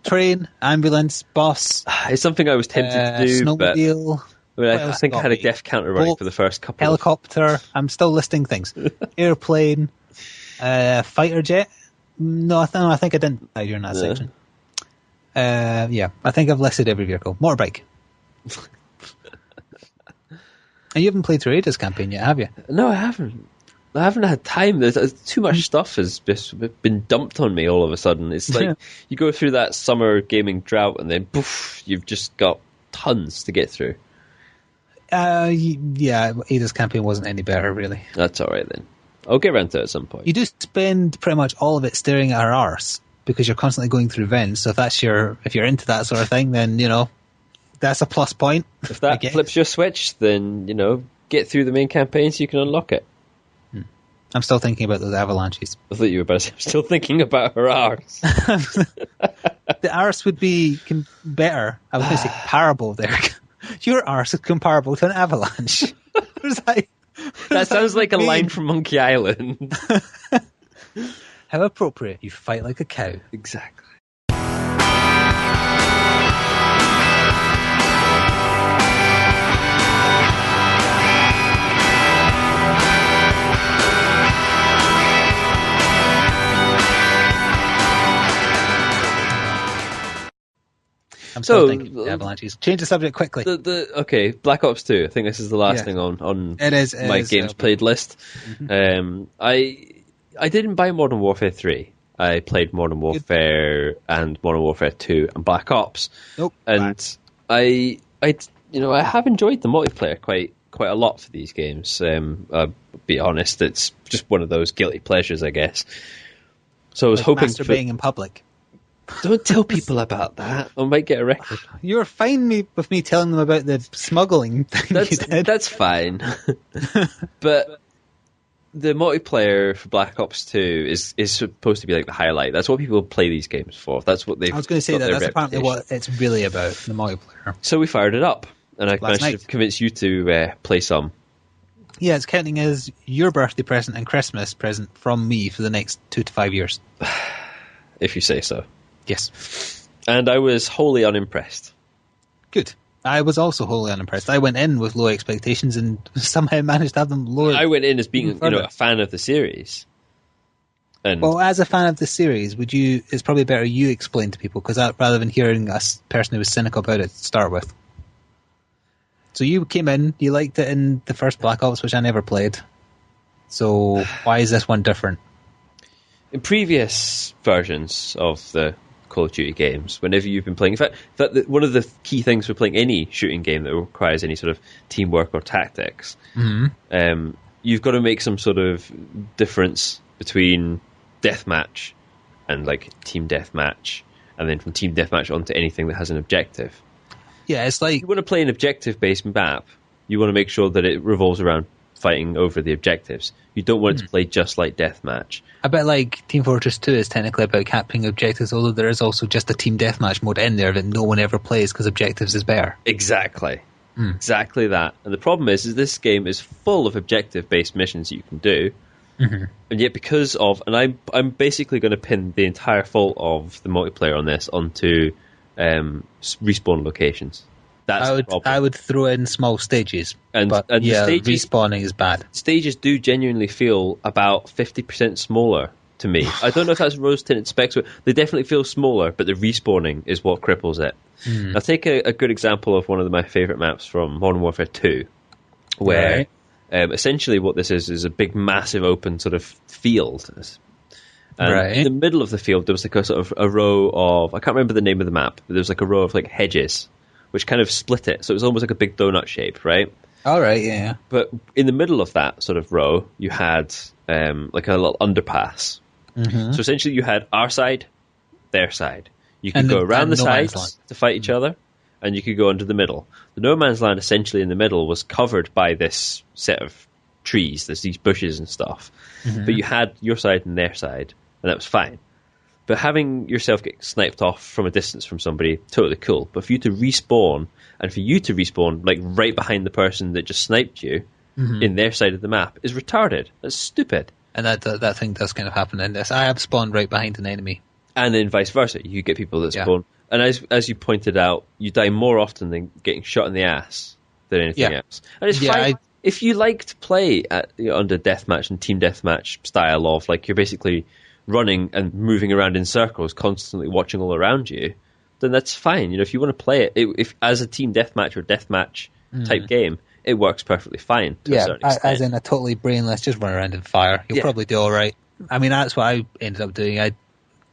Train, ambulance, bus. It's something I was tempted to do, snowmobile. But I think I had a death counter running for the first couple. Helicopter. I'm still listing things. Airplane, fighter jet. No, I think I didn't die during that section. I think I've listed every vehicle. Motorbike. And you haven't played through Ada's campaign yet, have you? No, I haven't. I haven't had time. There's too much stuff has just been dumped on me all of a sudden. It's like you go through that summer gaming drought and then poof, you've just got tons to get through. Ada's campaign wasn't any better, really. That's all right then. I'll get around to it at some point. You do spend pretty much all of it staring at her arse because you're constantly going through vents. So if you're into that sort of thing, then that's a plus point. If that flips your switch, then get through the main campaign so you can unlock it. I'm still thinking about those avalanches. I thought you were about to say, I'm still thinking about her arse. The arse would be better. I was going to say comparable there. Your arse is comparable to an avalanche. That sounds like a line from Monkey Island. How appropriate. You fight like a cow. Exactly. I'm still thinking the avalanches. Change the subject quickly. Okay, Black Ops 2. I think this is the last thing on my games played list. Mm-hmm. I didn't buy Modern Warfare 3. I played Modern Warfare and Modern Warfare 2 and Black Ops. Nope. And I have enjoyed the multiplayer quite a lot for these games. I'll be honest, it's just one of those guilty pleasures, I guess. So I was hoping masturbating in public. Don't tell people about that. I might get a record. You were fine with me telling them about the smuggling thing you did. That's fine. But the multiplayer for Black Ops 2 is supposed to be like the highlight. That's what people play these games for. That's what I was going to say that's apparently what it's really about, the multiplayer. So we fired it up, and I managed to convince you to play some. Yeah, it's counting as your birthday present and Christmas present from me for the next 2 to 5 years. If you say so. Yes. And I was wholly unimpressed. Good. I was also wholly unimpressed. I went in with low expectations and somehow managed to have them lower. I went in as being a fan of the series. And well, as a fan of the series, it's probably better you explain to people, because rather than hearing a person who was cynical about it to start with. So you came in, you liked it in the first Black Ops, which I never played. So why is this one different? In previous versions of the Call of Duty games, whenever you've been playing, in fact, one of the key things for playing any shooting game that requires any sort of teamwork or tactics, you've got to make some sort of difference between deathmatch and like team deathmatch, and then from team deathmatch onto anything that has an objective. Yeah, it's like you want to play an objective-based map. You want to make sure that it revolves around fighting over the objectives. You don't want it to play just like deathmatch. A bit like Team Fortress 2 is technically about capturing objectives, although there is also just a team deathmatch mode in there that no one ever plays because objectives is better. Exactly. Exactly that. And the problem is this game is full of objective-based missions you can do, and yet because of, and I'm basically going to pin the entire fault of the multiplayer on this onto respawn locations. That's the problem. I would throw in small stages, but the stages, respawning is bad. Stages do genuinely feel about 50% smaller to me. I don't know if that's rose-tinted specs, but they definitely feel smaller, but the respawning is what cripples it. I'll take a good example of one of my favourite maps from Modern Warfare 2, where essentially what this is a big, massive, open sort of field. And in the middle of the field, there was like a sort of a row of, I can't remember the name of the map, but there was like a row of like hedges, which kind of split it. So it was almost like a big donut shape, right? All right, yeah. But in the middle of that sort of row, you had like a little underpass. So essentially you had our side, their side. You could go around the sides to fight each other, and you could go into the middle. The no man's land essentially in the middle was covered by this set of trees. There's these bushes and stuff. But you had your side and their side, and that was fine. But having yourself get sniped off from a distance from somebody, totally cool. But for you to respawn, and for you to respawn like right behind the person that just sniped you in their side of the map is retarded. That's stupid. And that thing does kind of happen in this. I have spawned right behind an enemy. And then vice versa. You get people that spawn. And as you pointed out, you die more often than getting shot in the ass than anything else. And it's fine. If you like to play at, under deathmatch and team deathmatch style of, like, you're basically running and moving around in circles, constantly watching all around you, then that's fine. If you want to play it, if as a team deathmatch or deathmatch type game, it works perfectly fine to a certain extent. As in a totally brainless, just run around and fire. You'll probably do all right. I mean, that's what I ended up doing.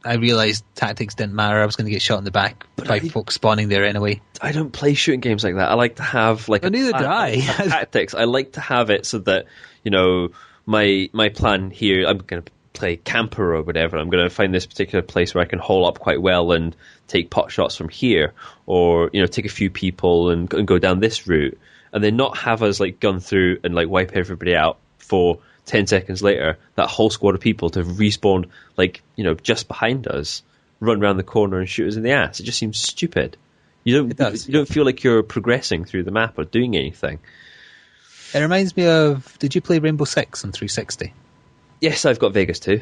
I realised tactics didn't matter. I was going to get shot in the back by folks spawning there anyway. I don't play shooting games like that. I like to have like neither do I. Tactics. I like to have it so that my plan here. I'm going to play camper or whatever. I'm going to find this particular place where I can hole up quite well and take pot shots from here, or take a few people and go down this route, and then not have us like gun through and like wipe everybody out for 10 seconds later, that whole squad of people to respawn just behind us, run around the corner and shoot us in the ass. It just seems stupid. You don't feel like you're progressing through the map or doing anything. It reminds me of, did you play Rainbow Six on 360? Yes, I've got Vegas too.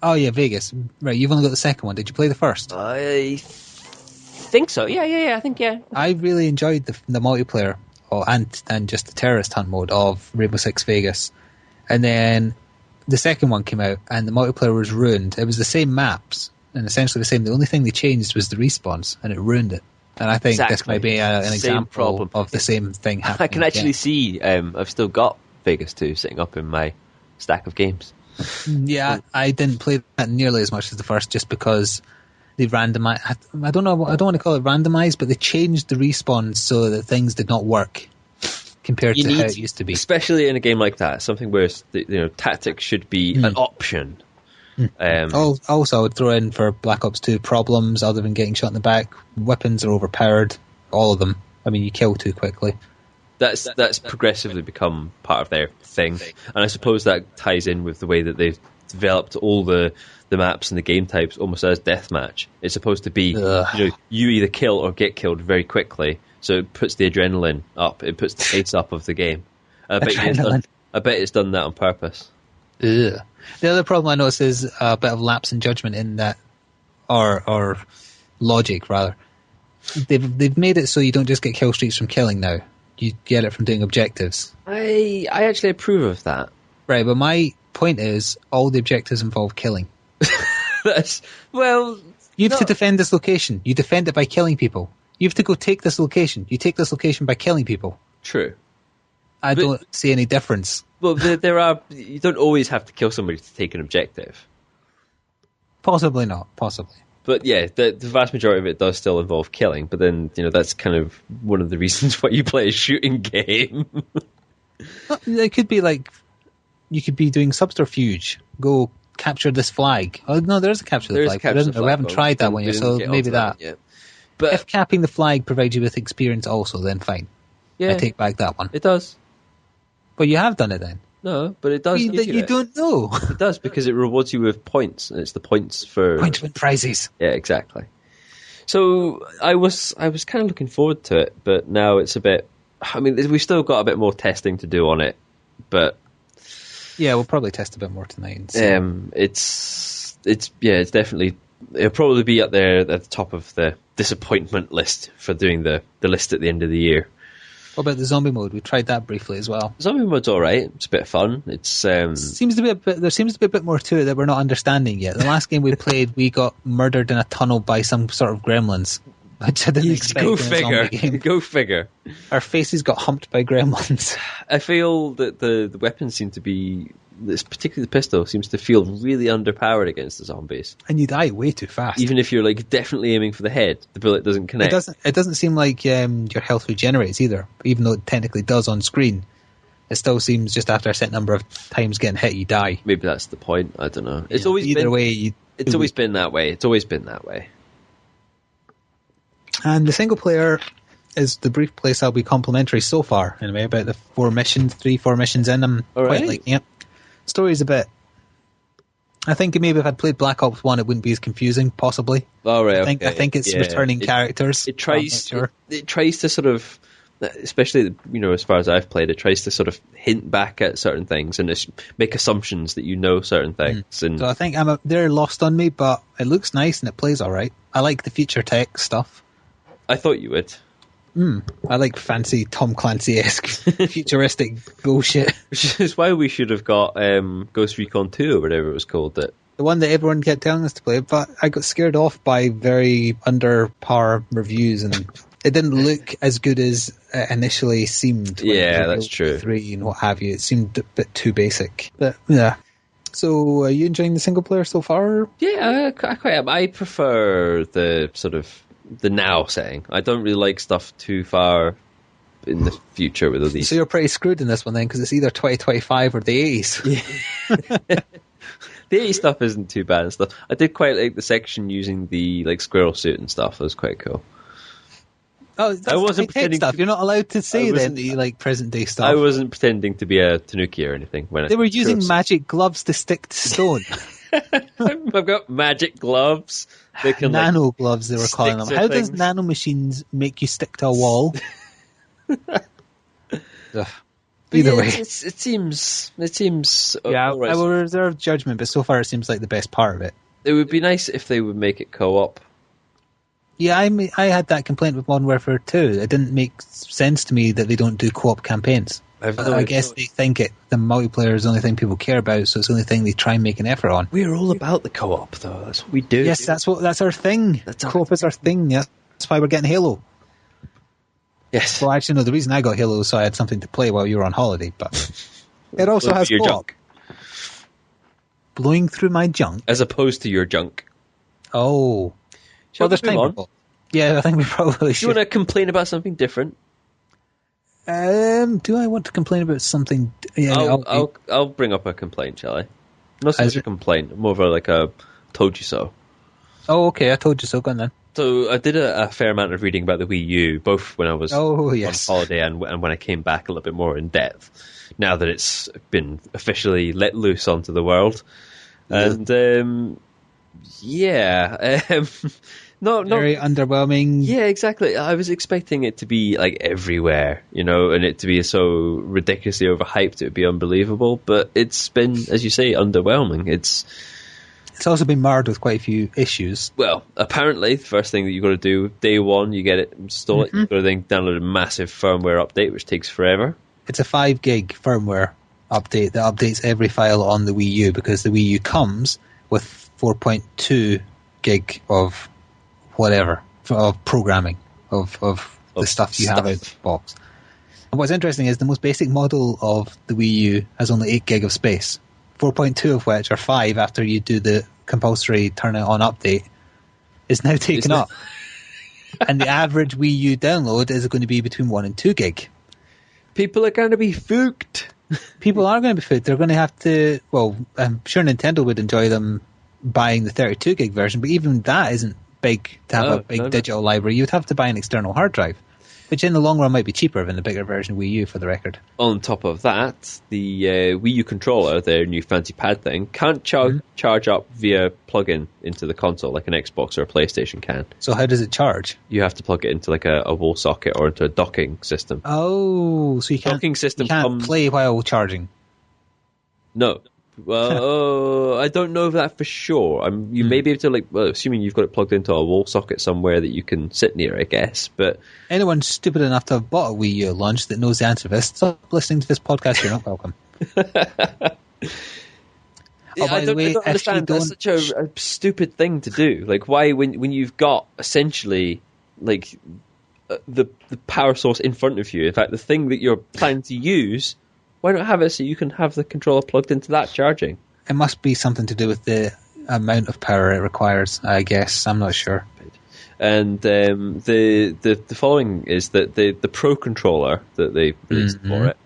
Oh yeah, Vegas. Right, you've only got the second one. Did you play the first? I think so. Yeah. I think. I really enjoyed the multiplayer and just the terrorist hunt mode of Rainbow Six Vegas. And then the second one came out and the multiplayer was ruined. It was the same maps and essentially the same. The only thing they changed was the respawns, and it ruined it. And I think this might be an example of the same thing happening. I can actually see I've still got Vegas 2 sitting up in my stack of games. Yeah, I didn't play that nearly as much as the first, just because they randomized. I don't want to call it randomized, but they changed the respawns so that things did not work compared to how it used to be. Especially in a game like that, something where tactics should be an option. Also, I would throw in for Black Ops 2 problems other than getting shot in the back. Weapons are overpowered, all of them. I mean, you kill too quickly. That's progressively become part of their thing, and I suppose that ties in with the way that they've developed all the maps and the game types almost as deathmatch. It's supposed to be you either kill or get killed very quickly, so it puts the adrenaline up. It puts the pace up of the game. I bet it's done that on purpose. Ugh. The other problem I notice is a bit of lapse in judgment in that, or logic rather. They've made it so you don't just get kill streaks from killing now. You get it from doing objectives. I actually approve of that. Right, but my point is all the objectives involve killing. You have to defend this location. You defend it by killing people. You have to go take this location. You take this location by killing people. True. I don't see any difference. Well, you don't always have to kill somebody to take an objective. Possibly not. Possibly. But yeah, the vast majority of it does still involve killing. But then, that's kind of one of the reasons why you play a shooting game. It could be like, you could be doing subterfuge. Go capture this flag. Oh no, there is a capture the flag. We haven't tried that one yet, so maybe that. But if capping the flag provides you with experience also, then fine. Yeah, I take back that one. It does. But you have done it then. No, but it does. You don't know. It does, because it rewards you with points, and it's the points for win prizes. Yeah, exactly. So I was kind of looking forward to it, but now it's a bit. I mean, we've still got a bit more testing to do on it, but yeah, we'll probably test a bit more tonight. It's definitely, it'll probably be up there at the top of the disappointment list for doing the list at the end of the year. What about the zombie mode? We tried that briefly as well. Zombie mode's all right. It's a bit of fun. There seems to be a bit more to it that we're not understanding yet. The last game we played, we got murdered in a tunnel by some sort of gremlins, which I didn't expect. Go figure. Go figure. Our faces got humped by gremlins. I feel that the weapons seem to be, particularly the pistol, seems to feel really underpowered against the zombies. And you die way too fast. Even if you're definitely aiming for the head, the bullet doesn't connect. It doesn't seem like your health regenerates either, even though it technically does on screen. it still seems just after a set number of times getting hit, you die. Maybe that's the point. I don't know. It's Yeah, always either been, way. It's always been that way. It's always been that way. And the single player is the brief place I'll be complimentary so far. Anyway, about the 4 missions in. I'm quite liking it. Story's a bit. I think maybe if I'd played Black Ops 1, it wouldn't be as confusing, possibly. Oh, right, I think it's returning characters. It tries to sort of, especially, as far as I've played, it tries to sort of hint back at certain things and make assumptions that you know certain things. And so I think they're lost on me, but it looks nice and it plays all right. I like the future tech stuff. I thought you would. I like fancy Tom Clancy-esque futuristic bullshit. Which is why we should have got Ghost Recon 2 or whatever it was called. The one that everyone kept telling us to play, but I got scared off by very under par reviews, and it didn't look as good as it initially seemed. Yeah, that's true. 3 and what have you. It seemed a bit too basic. But yeah. So, are you enjoying the single player so far? Yeah, I quite am. I prefer the sort of the now setting. I don't really like stuff too far in the future with all these. So you're pretty screwed in this one then, because it's either 2025 or the 80s. Yeah. The 80s stuff isn't too bad and stuff. I did quite like the section using the squirrel suit and stuff. That was quite cool. Oh, that's I wasn't pretending stuff. You're not allowed to say then that you like present day stuff. I wasn't pretending to be a Tanuki or anything. They were using magic gloves to stick to stone. I've got magic gloves. They can nano gloves, they were calling them. How does nano machines make you stick to a wall? Either way, it seems. Yeah, right. I will reserve judgment, but so far it seems like the best part of it. It would be nice if they would make it co-op. Yeah, I had that complaint with Modern Warfare 2. It didn't make sense to me that they don't do co-op campaigns. I guess they think the multiplayer is the only thing people care about, so it's the only thing they try and make an effort on. We're all about the co-op, though. That's what we do. Yes, that's our thing. Co-op is our thing. Yeah, that's why we're getting Halo. Yes. Well, actually, no. The reason I got Halo was so I had something to play while you were on holiday. But it also has your co-op. Junk. Blowing through my junk, as opposed to your junk. Oh, well, there's time for both. Yeah, I think we probably should. Do you want to complain about something different? Do I want to complain about something? Yeah, I'll bring up a complaint, shall I? Not so much a complaint, more of a told you so. Oh, okay, I told you so. Go on then. So I did a fair amount of reading about the Wii U, both when I was on holiday and when I came back a little bit more in depth, now that it's been officially let loose onto the world. And, not very underwhelming. Yeah, exactly. I was expecting it to be everywhere, and it to be so ridiculously overhyped it would be unbelievable. But it's been, as you say, underwhelming. It's also been marred with quite a few issues. Well, apparently, the first thing that you've got to do, day one, you get it, install it, you've got to then download a massive firmware update, which takes forever. It's a 5 gig firmware update that updates every file on the Wii U, because the Wii U comes with 4.2 gig of whatever, of programming, of the stuff you have out of the box. And what's interesting is the most basic model of the Wii U has only 8 gig of space, 4.2 of which, or 5 after you do the compulsory turn it on update, is now taken up. And the average Wii U download is going to be between 1 and 2 gig. People are going to be fooked. People are going to be fooked. They're going to have to, well, I'm sure Nintendo would enjoy them buying the 32 gig version, but even that isn't big to have a big digital library. You'd have to buy an external hard drive, which in the long run might be cheaper than the bigger version of Wii U, for the record. On top of that, the Wii U controller, their new fancy pad thing, can't charge up via plug-in into the console like an Xbox or a PlayStation can. So how does it charge? You have to plug it into a wall socket or into a docking system. Oh, so you can't play while charging? No. Well, I don't know that for sure. You may be able to, assuming you've got it plugged into a wall socket somewhere that you can sit near, I guess. But anyone stupid enough to have bought a Wii U at launch that knows the answer to this, stop listening to this podcast. You're not welcome. I don't understand. That's such a stupid thing to do. Why, when you've got essentially the power source in front of you, in fact, the thing that you're planning to use, why not have it so you can have the controller plugged into that charging? It must be something to do with the amount of power it requires, I guess. I'm not sure. And the following is that the Pro controller that they released for it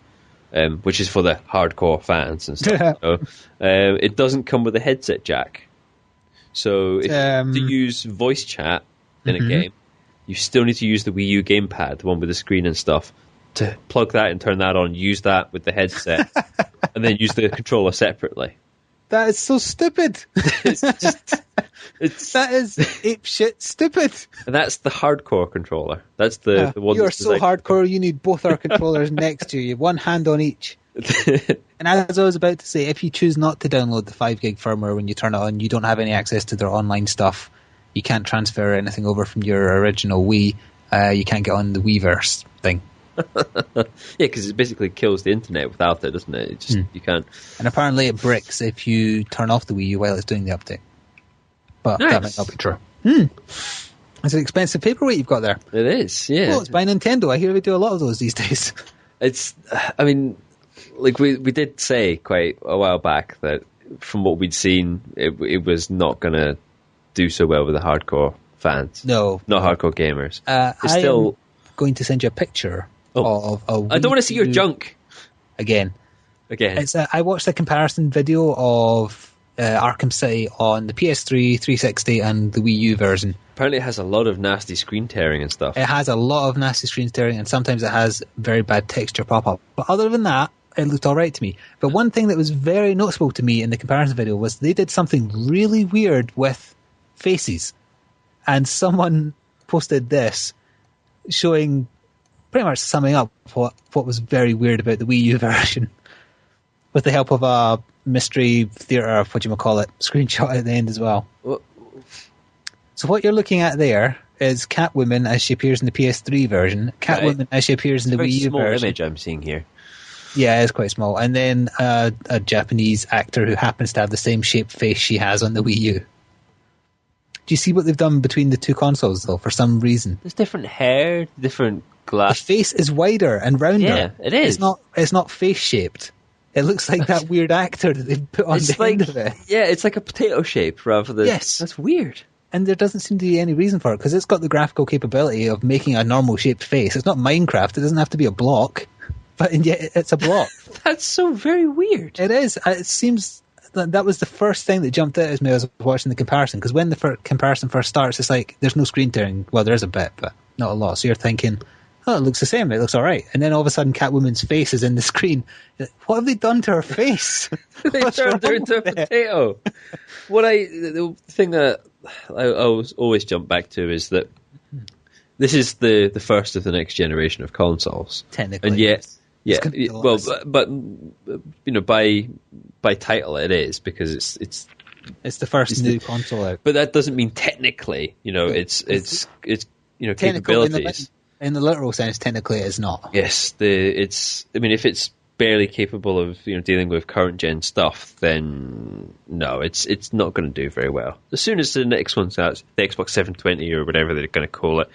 which is for the hardcore fans and stuff. So, it doesn't come with a headset jack. So if you use voice chat in a game, you still need to use the Wii U gamepad, the one with the screen and stuff, to plug that and turn that on, use that with the headset, and then use the controller separately. That is so stupid. That is apeshit stupid. And that's the hardcore controller. That's the one. You are so hardcore, you need both our controllers next to you. You have one hand on each. And as I was about to say, if you choose not to download the 5 gig firmware when you turn it on, you don't have any access to their online stuff. You can't transfer anything over from your original Wii. You can't get on the Wiiverse thing. Yeah, because it basically kills the internet without it, doesn't it? It just you can't. And apparently it bricks if you turn off the Wii U while it's doing the update. But that might not be true. It's an expensive paperweight you've got there. It is, yeah. Well, it's by Nintendo. I hear they do a lot of those these days. I mean, like we did say quite a while back that from what we'd seen, it was not going to do so well with the hardcore fans. No. Not hardcore gamers. I'm going to send you a picture of a Wii I don't want to see your junk. Again. It's I watched a comparison video of Arkham City on the PS3, 360 and the Wii U version. Apparently it has a lot of nasty screen tearing and stuff. It has a lot of nasty screen tearing and sometimes it has very bad texture pop-up. But other than that, it looked alright to me. But one thing that was very noticeable to me in the comparison video was they did something really weird with faces. And someone posted this showing, pretty much summing up what was very weird about the Wii U version, with the help of a mystery theater, screenshot at the end as well. So what you're looking at there is Catwoman as she appears in the PS3 version, Catwoman as she appears in the Wii U version. It's a very small image I'm seeing here. Yeah, it's quite small. And then a Japanese actor who happens to have the same shaped face she has on the Wii U. Do you see what they've done between the two consoles, though, for some reason? There's different hair, different glass. The face is wider and rounder. Yeah, it is. It's not face-shaped. It looks like that weird actor that they've put on the end of it. Yeah, it's like a potato shape rather than... Yes. That's weird. And there doesn't seem to be any reason for it, because it's got the graphical capability of making a normal-shaped face. It's not Minecraft. It doesn't have to be a block. But yet it's a block. That's so very weird. It is. It seems... That was the first thing that jumped out at me as I was watching the comparison, because when the comparison first starts, it's like there's no screen tearing. Well, there is a bit, but not a lot. So you're thinking, oh, it looks the same. It looks all right. And then all of a sudden, Catwoman's face is in the screen. What have they done to her face? They turned her into a potato. The thing that I always jump back to is that this is the first of the next generation of consoles, technically, and yet. Yeah, well, but you know, by title it is, because it's the first new console out. But that doesn't mean technically, you know, it's you know, capabilities. In the literal sense, technically, it is not. Yes, I mean, if it's barely capable of, you know, dealing with current gen stuff, then no, it's not going to do very well. As soon as the next one's out, the Xbox 720 or whatever they're going to call it,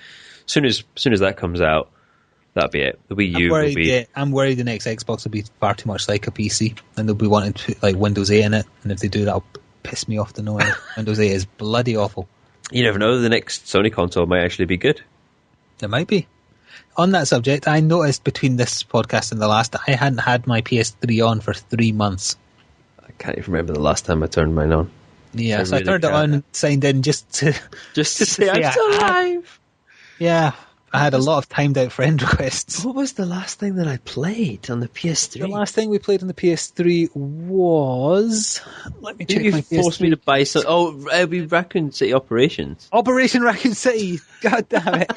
as soon as that comes out. That'll be it. The Wii U will be... I'm worried the next Xbox will be far too much like a PC, and they'll be wanting to put like Windows 8 in it, and if they do, that'll piss me off to no end. Windows 8 is bloody awful. You never know, the next Sony console might actually be good. It might be. On that subject, I noticed between this podcast and the last that I hadn't had my PS3 on for 3 months. I can't even remember the last time I turned mine on. Yeah, I turned it on and signed in just to say I'm still alive. Yeah. I had a lot of timed out friend requests. What was the last thing that I played on the PS3? The last thing we played on the PS3 was... Let me check my PS3. You forced me to buy some... Oh, it'll be Raccoon City Operations. Operation Raccoon City! God damn it.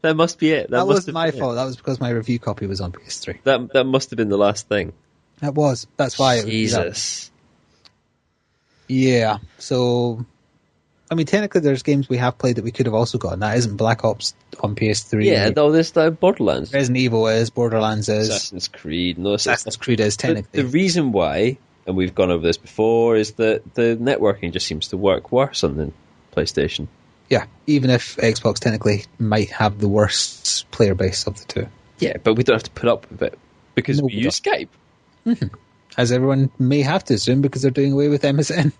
That must be it. That wasn't my fault. That was because my review copy was on PS3. That must have been the last thing. That was. That's why. Jesus. Yeah, so... I mean, technically, there's games we have played that we could have also gotten. That isn't Black Ops on PS3. Yeah, though there's Borderlands. Resident Evil is, Borderlands is. Assassin's Creed. No, Assassin's Creed is, technically. The reason why, and we've gone over this before, is that the networking just seems to work worse on the PlayStation. Yeah, even if Xbox technically might have the worst player base of the two. Yeah, but we don't have to put up with it, because we use Skype. Mm-hmm. As everyone may have to assume, because they're doing away with MSN.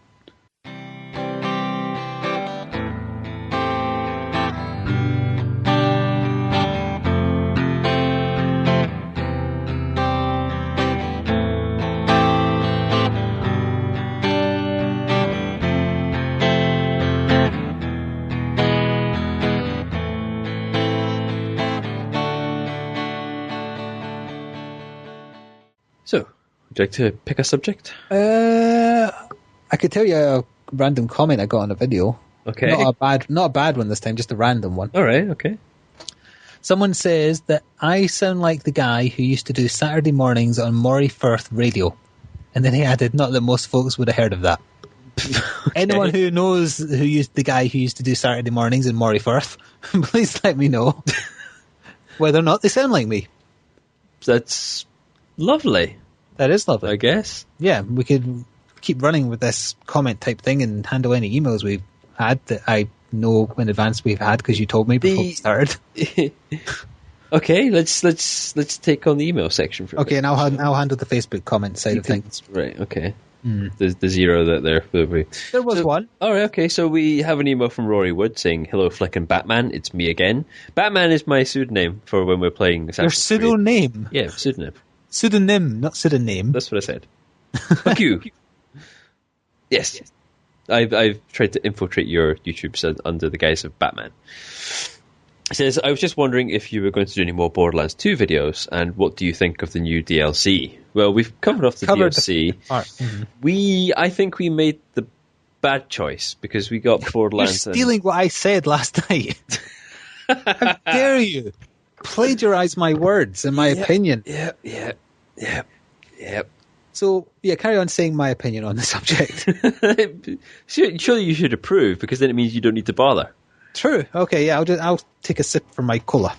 So, would you like to pick a subject? I could tell you a random comment I got on a video. Okay. Not a bad one this time, just a random one. All right, okay. Someone says that I sound like the guy who used to do Saturday mornings on Moray Firth radio. And then he added, not that most folks would have heard of that. Okay. Anyone who knows the guy who used to do Saturday mornings in Moray Firth, please let me know whether or not they sound like me. That's lovely. That is lovely. I guess. Yeah, we could keep running with this comment type thing and handle any emails we've had that I know in advance we've had because you told me before we started. Okay, let's take on the email section for a bit. And I'll handle the Facebook comment side of things. Right, okay. The zero that there. There was one. All right, okay. So we have an email from Rory Wood saying, "Hello, Flik and Batman. It's me again. Batman is my pseudonym for when we're playing Assassin's Creed." Your pseudonym? Yeah, pseudonym. Pseudonym, not pseudonym. That's what I said. Fuck you. Yes. I've tried to infiltrate your YouTube under the guise of Batman. It says, I was just wondering if you were going to do any more Borderlands 2 videos, and what do you think of the new DLC? Well, we've covered off the DLC. I think we made the bad choice, because we got Borderlands... You're stealing what I said last night. How dare you? Plagiarize my words and my opinion. Yeah. So, carry on saying my opinion on the subject. Surely you should approve, because then it means you don't need to bother. True. Okay, I'll take a sip from my cola.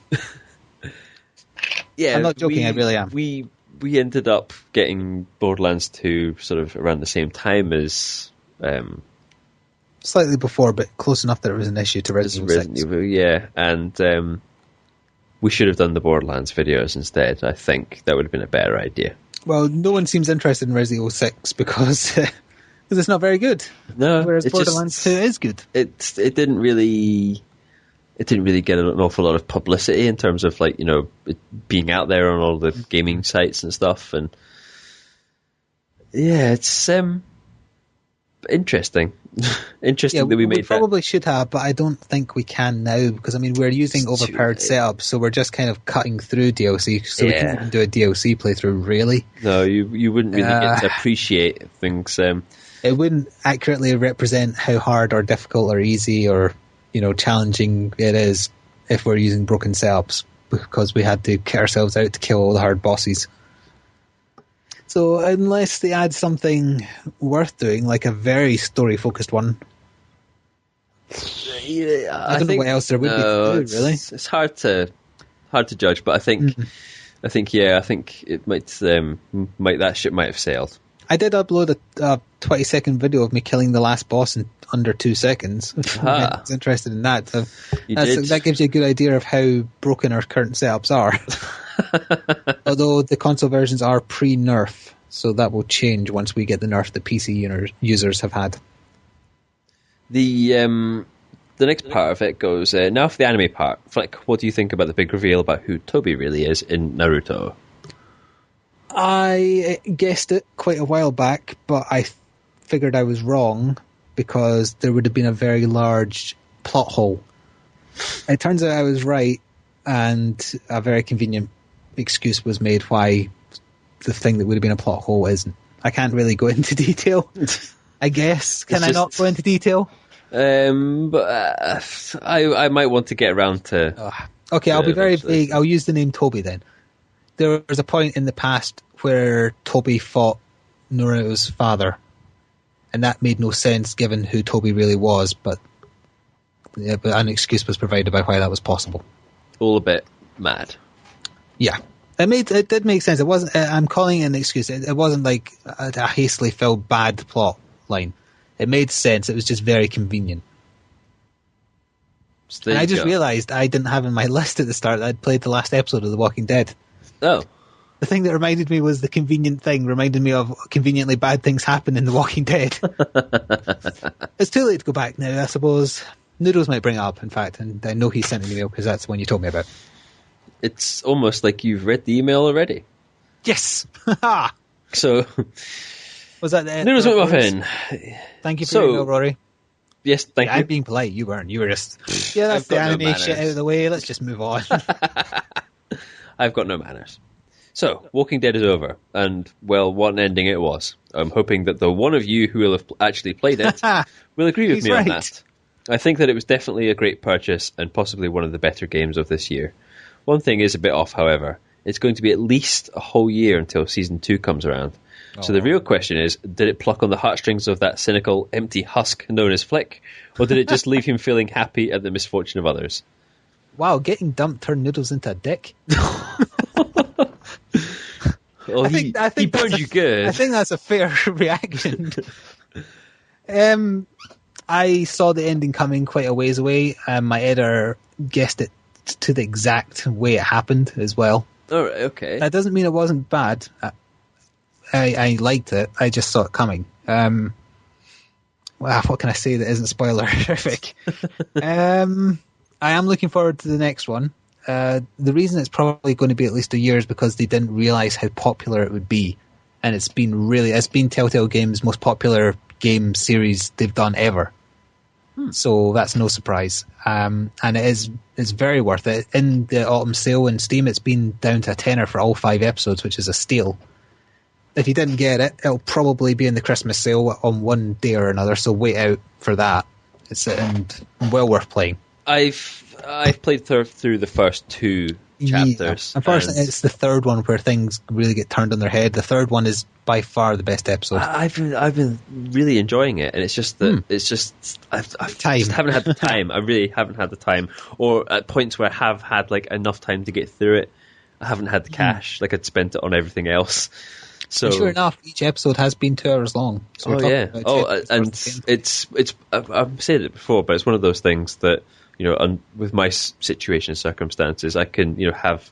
Yeah, I'm not joking, I really am. We ended up getting Borderlands 2 sort of around the same time as... slightly before, but close enough that it was an issue to Resident Evil 6. Yeah, and we should have done the Borderlands videos instead. I think that would have been a better idea. Well, no one seems interested in Resident Evil 6 because it's not very good. No, whereas Borderlands 2 is good. It didn't really get an awful lot of publicity in terms of it being out there on all the gaming sites and stuff. And yeah, it's interesting. Interesting that we made that. We probably should have, but I don't think we can now because we're using overpowered setups, so we're just kind of cutting through DLC, so we can't even do a DLC playthrough. Really? No, you wouldn't really get to appreciate things. It wouldn't accurately represent how hard or difficult or easy or challenging it is if we're using broken setups because we had to get ourselves out to kill all the hard bosses. So unless they add something worth doing, like a very story-focused one, I don't know what else there would be to do, really. It's hard to judge, but I think it might that ship might have sailed. I did upload a 20-second video of me killing the last boss in under 2 seconds. I was interested in that. So that gives you a good idea of how broken our current setups are. Although the console versions are pre-nerf, so that will change once we get the nerf the PC users have had. The next part of it goes, now for the anime part. Flik, what do you think about the big reveal about who Toby really is in Naruto? I guessed it quite a while back, but I figured I was wrong because there would have been a very large plot hole. It turns out I was right, and a very convenient excuse was made why the thing that would have been a plot hole isn't. I can't really go into detail, I guess. Can I not go into detail? But I might want to get around to... Okay, I'll be very vague. I'll use the name Toby then. There was a point in the past where Toby fought Naruto's father, and that made no sense given who Toby really was, but an excuse was provided by why that was possible. All a bit mad. Yeah. It did make sense. It wasn't. I'm calling it an excuse. It wasn't like a hastily filled bad plot line. It made sense. It was just very convenient. And I just realised I didn't have in my list at the start that I'd played the last episode of The Walking Dead. Oh. The thing that reminded me was the convenient thing, reminded me of conveniently bad things happen in The Walking Dead. It's too late to go back now, I suppose. Noodles might bring it up, in fact, and I know he sent an email because that's the one you told me about. It's almost like you've read the email already. Yes! So... Was that the end? Noodles McMuffin. Thank you for your email, Rory. Yes, thank you. I'm being polite. You weren't. You were just... Yeah, that's the anime shit out of the way. Let's just move on. I've got no manners. So, Walking Dead is over, and, well, what an ending it was. I'm hoping that the one of you who will have actually played it will agree with me on that. I think that it was definitely a great purchase, and possibly one of the better games of this year. One thing is a bit off, however. It's going to be at least a whole year until Season 2 comes around. So the real question is, did it pluck on the heartstrings of that cynical, empty husk known as Flik, or did it just leave him feeling happy at the misfortune of others? Wow, getting dumped turned Noodles into a dick. Well, he burned you good. I think that's a fair reaction. I saw the ending coming quite a ways away. My editor guessed it to the exact way it happened as well. All right, okay. That doesn't mean it wasn't bad. I liked it. I just saw it coming. Wow, what can I say that isn't spoilerific? I am looking forward to the next one. The reason it's probably going to be at least a year is because they didn't realize how popular it would be, and it's been Telltale Games' most popular game series they've done ever. So that's no surprise. And it's very worth it. In the autumn sale in Steam, it's been down to a tenner for all 5 episodes, which is a steal. If you didn't get it, it'll probably be in the Christmas sale on one day or another, so wait out for that. It's well worth playing. I've played through the first 2 chapters. Yeah. Unfortunately, it's the third one where things really get turned on their head. The third one is by far the best episode. I've been really enjoying it, and it's just that I just haven't had the time. I really haven't had the time, or at points where I have had like enough time to get through it, I haven't had the cash. Like I'd spent it on everything else. So, and sure enough, each episode has been 2 hours long. So and it's I've said it before, but it's one of those things that, you know, with my situation and circumstances, I can, you know, have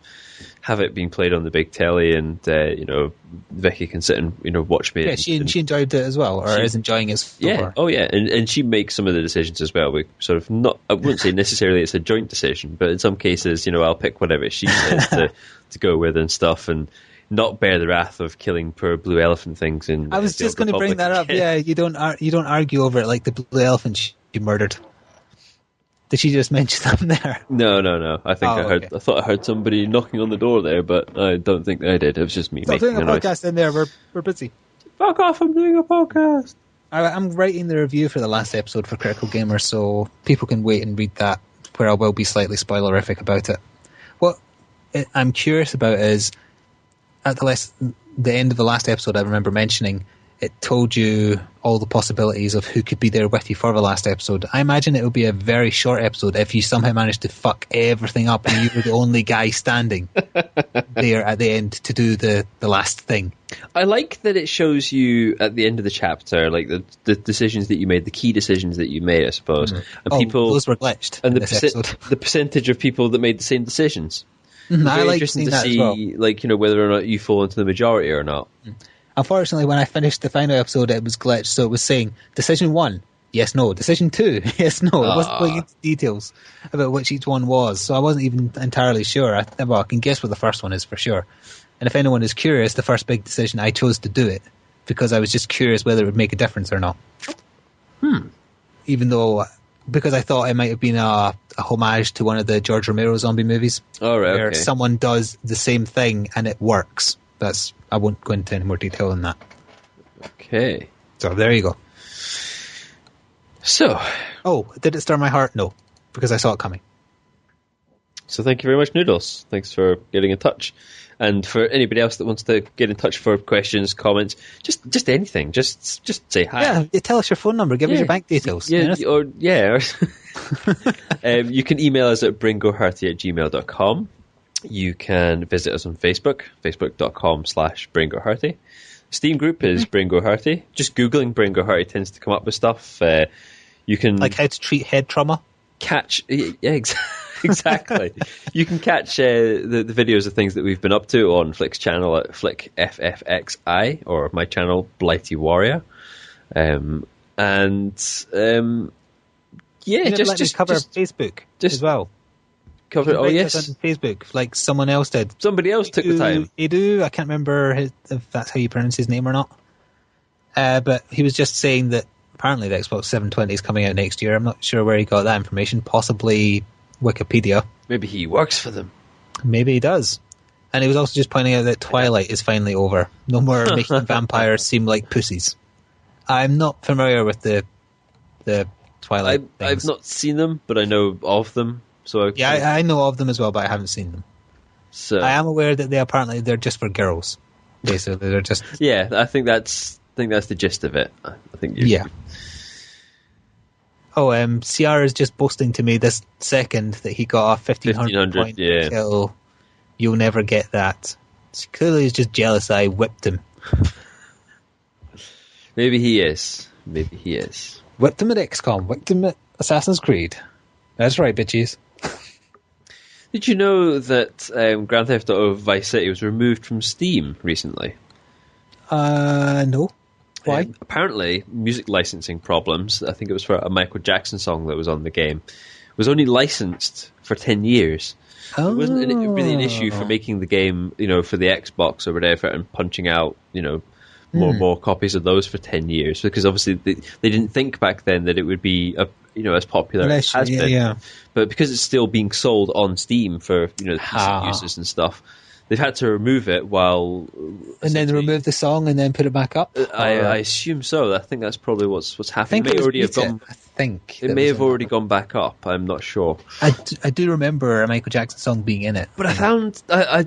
it being played on the big telly, and you know, Vicky can sit and, you know, watch me. Yeah, she enjoyed it as well, or is enjoying it. Yeah, and she makes some of the decisions as well. We sort of I wouldn't say necessarily it's a joint decision, but in some cases, you know, I'll pick whatever she says to go with and stuff, and not bear the wrath of killing poor blue elephant things. I was just going to bring that up. Yeah, you don't argue over it like the blue elephant she murdered. Did she just mention them there? No. I think I thought I heard somebody knocking on the door there, but I don't think I did. It was just me making doing a podcast in there. We're busy. Fuck off! I'm doing a podcast. I'm writing the review for the last episode for Critical Gamer, so people can wait and read that, where I will be slightly spoilerific about it. What I'm curious about is, at the end of the last episode, I remember mentioning it told you all the possibilities of who could be there with you for the last episode. I imagine it will be a very short episode if you somehow manage to fuck everything up and you were the only guy standing there at the end to do the last thing. I like that it shows you at the end of the chapter, like the decisions that you made, the key decisions that you made, I suppose. Mm-hmm. And those were glitched. And the percentage of people that made the same decisions. Mm-hmm. I like interesting to that see, as well. Like, you know, whether or not you fall into the majority or not. Unfortunately, when I finished the final episode, it was glitched, so it was saying decision 1, yes, no. Decision 2, yes, no. It wasn't going into details about which each one was, so I wasn't even entirely sure. I can guess what the first one is for sure. And if anyone is curious, the first big decision, I chose to do it because I was just curious whether it would make a difference or not. Even though, because I thought it might have been a homage to one of the George Romero zombie movies, where someone does the same thing and it works. I won't go into any more detail than that. Okay. So there you go. So. Oh, did it stir my heart? No, because I saw it coming. So thank you very much, Noodles. Thanks for getting in touch. And for anybody else that wants to get in touch for questions, comments, just anything, just say hi. Yeah, tell us your phone number, give us your bank details. You can email us at bringohurty@gmail.com. You can visit us on Facebook, facebook.com/bringohurty. Steam group is Bringo Hurty. Just Googling Bringo Hurty tends to come up with stuff. You can... Like how to treat head trauma? Exactly. You can catch the videos of things that we've been up to on Flik's channel at FlikFFXI, or my channel, Blighty Warrior. Just cover Facebook as well. Cover, on Facebook, like someone else did. Somebody else took the time. Edu, I can't remember if that's how you pronounce his name or not. But he was just saying that apparently the Xbox 720 is coming out next year. I'm not sure where he got that information. Possibly Wikipedia. Maybe he works for them. Maybe he does. And he was also just pointing out that Twilight is finally over. No more making vampires seem like pussies. I'm not familiar with the Twilight I've not seen them, but I know of them. So I know of them as well, but I haven't seen them. So I am aware that they're just for girls. Basically, they're just I think that's the gist of it. I think Oh, Ciara is just boasting to me this second that he got a 1500 point kill. You'll never get that. She clearly is just jealous I whipped him. Maybe he is. Whipped him at XCOM. Whipped him at Assassin's Creed. That's right, bitches. Did you know that Grand Theft Auto Vice City was removed from Steam recently? No. Why? Apparently, music licensing problems. I think it was for a Michael Jackson song that was on the game. Was only licensed for 10 years. Oh. It wasn't really an issue for making the game, for the Xbox or whatever, and punching out, more copies of those for 10 years, because obviously they didn't think back then that it would be as popular as it has been. Yeah. But because it's still being sold on Steam for PC users and stuff, they've had to remove it and then remove the song and then put it back up. I assume so. I think that's probably what's happened. It may have already gone back up. I'm not sure. I do remember a Michael Jackson song being in it, but I found I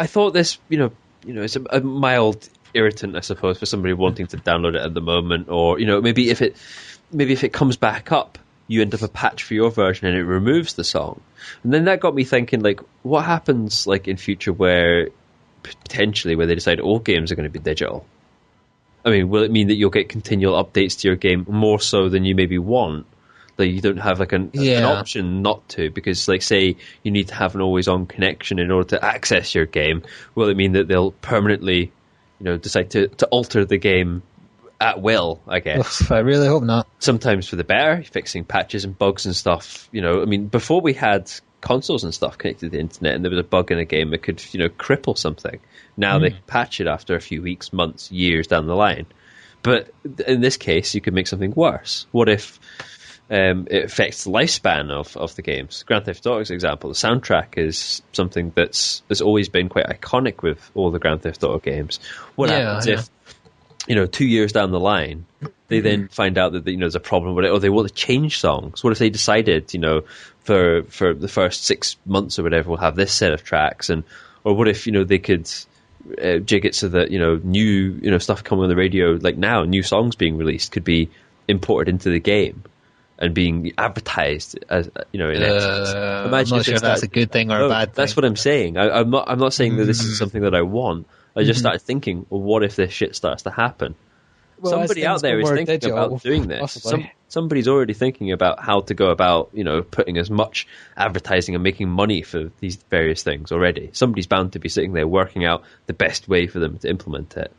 thought this it's a mild irritant, I suppose, for somebody wanting to download it at the moment, or maybe if it comes back up, you end up a patch for your version and it removes the song. And then that got me thinking, what happens in future where potentially where they decide all games are going to be digital? I mean, will it mean that you'll get continual updates to your game more so than you maybe want? That you don't have an option not to, because say you need to have an always on connection in order to access your game. Will it mean that they'll permanently decide to alter the game at will, I guess? Oof, I really hope not. Sometimes for the better, fixing patches and bugs and stuff. Before we had consoles and stuff connected to the internet and there was a bug in a game that could, cripple something. Now they patch it after a few weeks, months, years down the line. But in this case, you could make something worse. What if it affects the lifespan of the games? Grand Theft Auto's example, the soundtrack is something that's always been quite iconic with all the Grand Theft Auto games. What happens if 2 years down the line they then find out that there's a problem with it, or they want to change songs? What if they decided for the first 6 months or whatever we'll have this set of tracks, or what if they could jig it so that new stuff coming on the radio, now new songs being released could be imported into the game and being advertised as in excess. I'm not sure if that's a good thing or a bad thing. That's what I'm saying. I'm not saying that this is something that I want. I just started thinking, well, what if this shit starts to happen? Well, somebody out there is thinking about doing this. Somebody's already thinking about how to go about putting as much advertising and making money for these various things already. Somebody's bound to be sitting there working out the best way for them to implement it.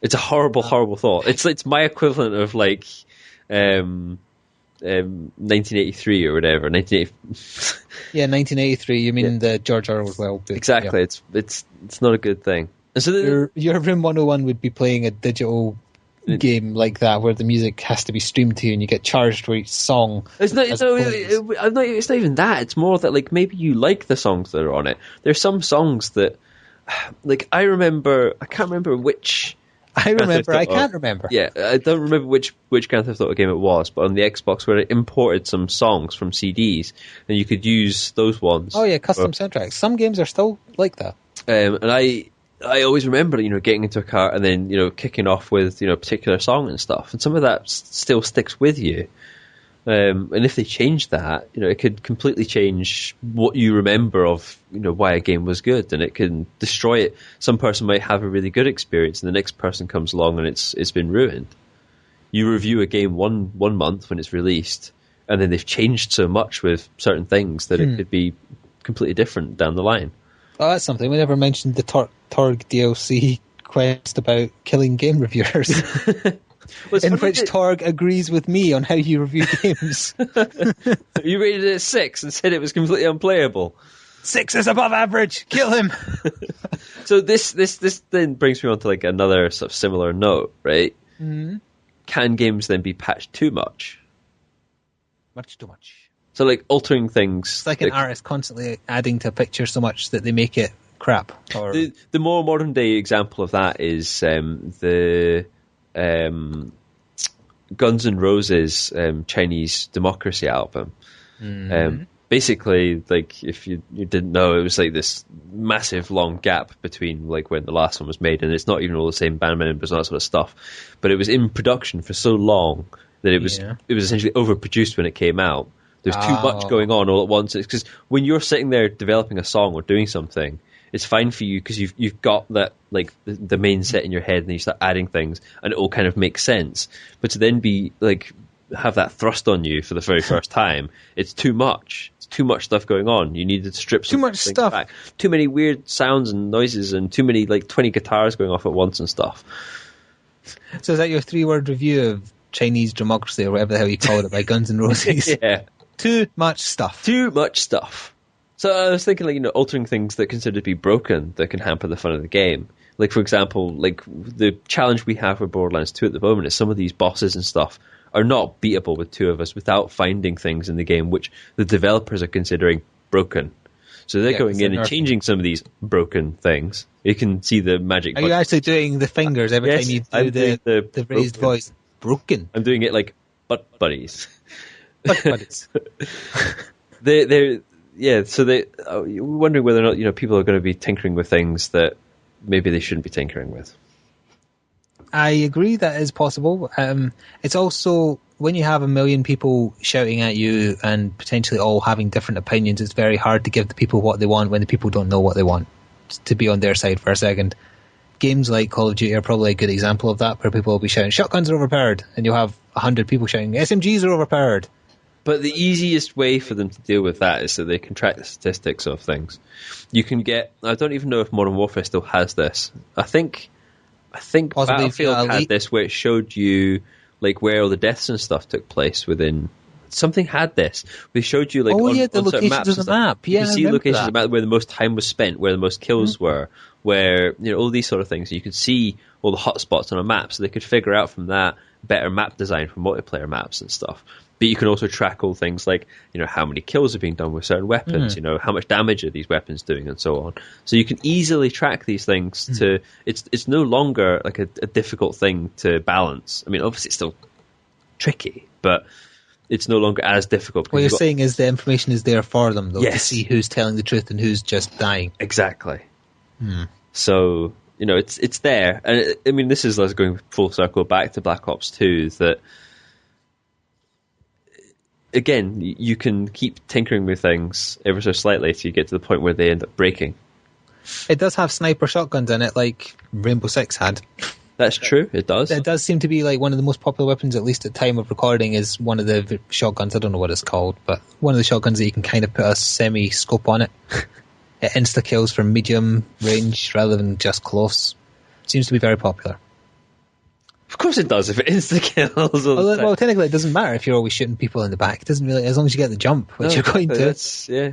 It's a horrible, horrible thought. It's my equivalent of 1983 or whatever. 1983. You mean the George Orwell book? Exactly. Yeah. It's not a good thing. And so your Room 101 would be playing a digital game like that, where the music has to be streamed to you and you get charged for each song. It's not even that. It's more that maybe you like the songs that are on it. There's some songs that I remember. I can't remember which. I can't remember. Yeah, I don't remember which Grand Theft Auto game it was, but on the Xbox where it imported some songs from CDs, and you could use those ones. Oh yeah, custom soundtracks. Some games are still like that. And I always remember, getting into a car and then, kicking off with, a particular song and stuff. And some of that still sticks with you. And if they change that, it could completely change what you remember of, why a game was good, and it can destroy it. Some person might have a really good experience, and the next person comes along and it's been ruined. You review a game one month when it's released, and then they've changed so much with certain things that it could be completely different down the line. Oh, that's something. We never mentioned the Torg DLC quest about killing game reviewers. In which Torg agrees with me on how you review games. You rated it 6 and said it was completely unplayable. 6 is above average. Kill him. So this then brings me on to another sort of similar note, right? Mm-hmm. Can games then be patched too much? Much too much. So like altering things. It's like an artist constantly adding to a picture so much that they make it crap. Or... The more modern day example of that is the Guns N' Roses Chinese Democracy album. Basically, like if you didn't know, it was like this massive long gap between like when the last one was made, and it's not even all the same band members and that sort of stuff. But it was in production for so long that it was essentially overproduced when it came out. There's too much going on all at once. Because when you're sitting there developing a song or doing something, it's fine for you because you've got that like the main set in your head, and then you start adding things, and it all kind of makes sense. But to then be like have that thrust on you for the very first time, it's too much. It's too much stuff going on. You need to strip some too much stuff back. Too many weird sounds and noises, and too many like 20 guitars going off at once and stuff. So is that your 3-word review of Chinese Democracy or whatever the hell you call it by Guns N' Roses? Yeah. Too much stuff. Too much stuff. So I was thinking, like, altering things that are considered to be broken that can hamper the fun of the game. Like, for example, like the challenge we have with Borderlands 2 at the moment is some of these bosses and stuff are not beatable with two of us without finding things in the game which the developers are considering broken. So they're going in and changing some of these broken things. You can see the magic. Are you actually doing the fingers every time you do the raised voice? Broken. I'm doing it like butt buddies. Butt buddies. They're so we're wondering whether or not people are going to be tinkering with things that maybe they shouldn't be tinkering with. I agree that is possible. It's also, when you have a million people shouting at you and potentially all having different opinions, it's very hard to give the people what they want when the people don't know what they want, to be on their side for a second. Games like Call of Duty are probably a good example of that, where people will be shouting, shotguns are overpowered, and you'll have 100 people shouting, SMGs are overpowered. But the easiest way for them to deal with that is that they can track the statistics of things. You can get, I don't even know if Modern Warfare still has this. I think possibly Battlefield had this, where it showed you like where all the deaths and stuff took place within. Something had this. They showed you like the locations on the map. Yeah, you can see locations on the map where the most time was spent, where the most kills were, where all these sort of things. You could see all the hotspots on a map, so they could figure out from that better map design for multiplayer maps and stuff. But you can also track all things like, how many kills are being done with certain weapons, how much damage are these weapons doing, and so on. So you can easily track these things to. It's no longer like a difficult thing to balance. I mean, obviously it's still tricky, but it's no longer as difficult. What you're saying is the information is there for them, though, to see who's telling the truth and who's just dying. Exactly. So it's there, and I mean, this is us going full circle back to Black Ops 2. That. Again, you can keep tinkering with things ever so slightly till you get to the point where they end up breaking. It does have sniper shotguns in it, like Rainbow Six had. That's true, it does. It does seem to be like one of the most popular weapons, at least at time of recording, is one of the shotguns. I don't know what it's called, but one of the shotguns that you can kind of put a semi-scope on it. It insta-kills from medium range rather than just close. It seems to be very popular. Of course it does, if it insta-kills. Well, technically it doesn't matter if you're always shooting people in the back. It doesn't really, as long as you get the jump, which you're going to. Yeah.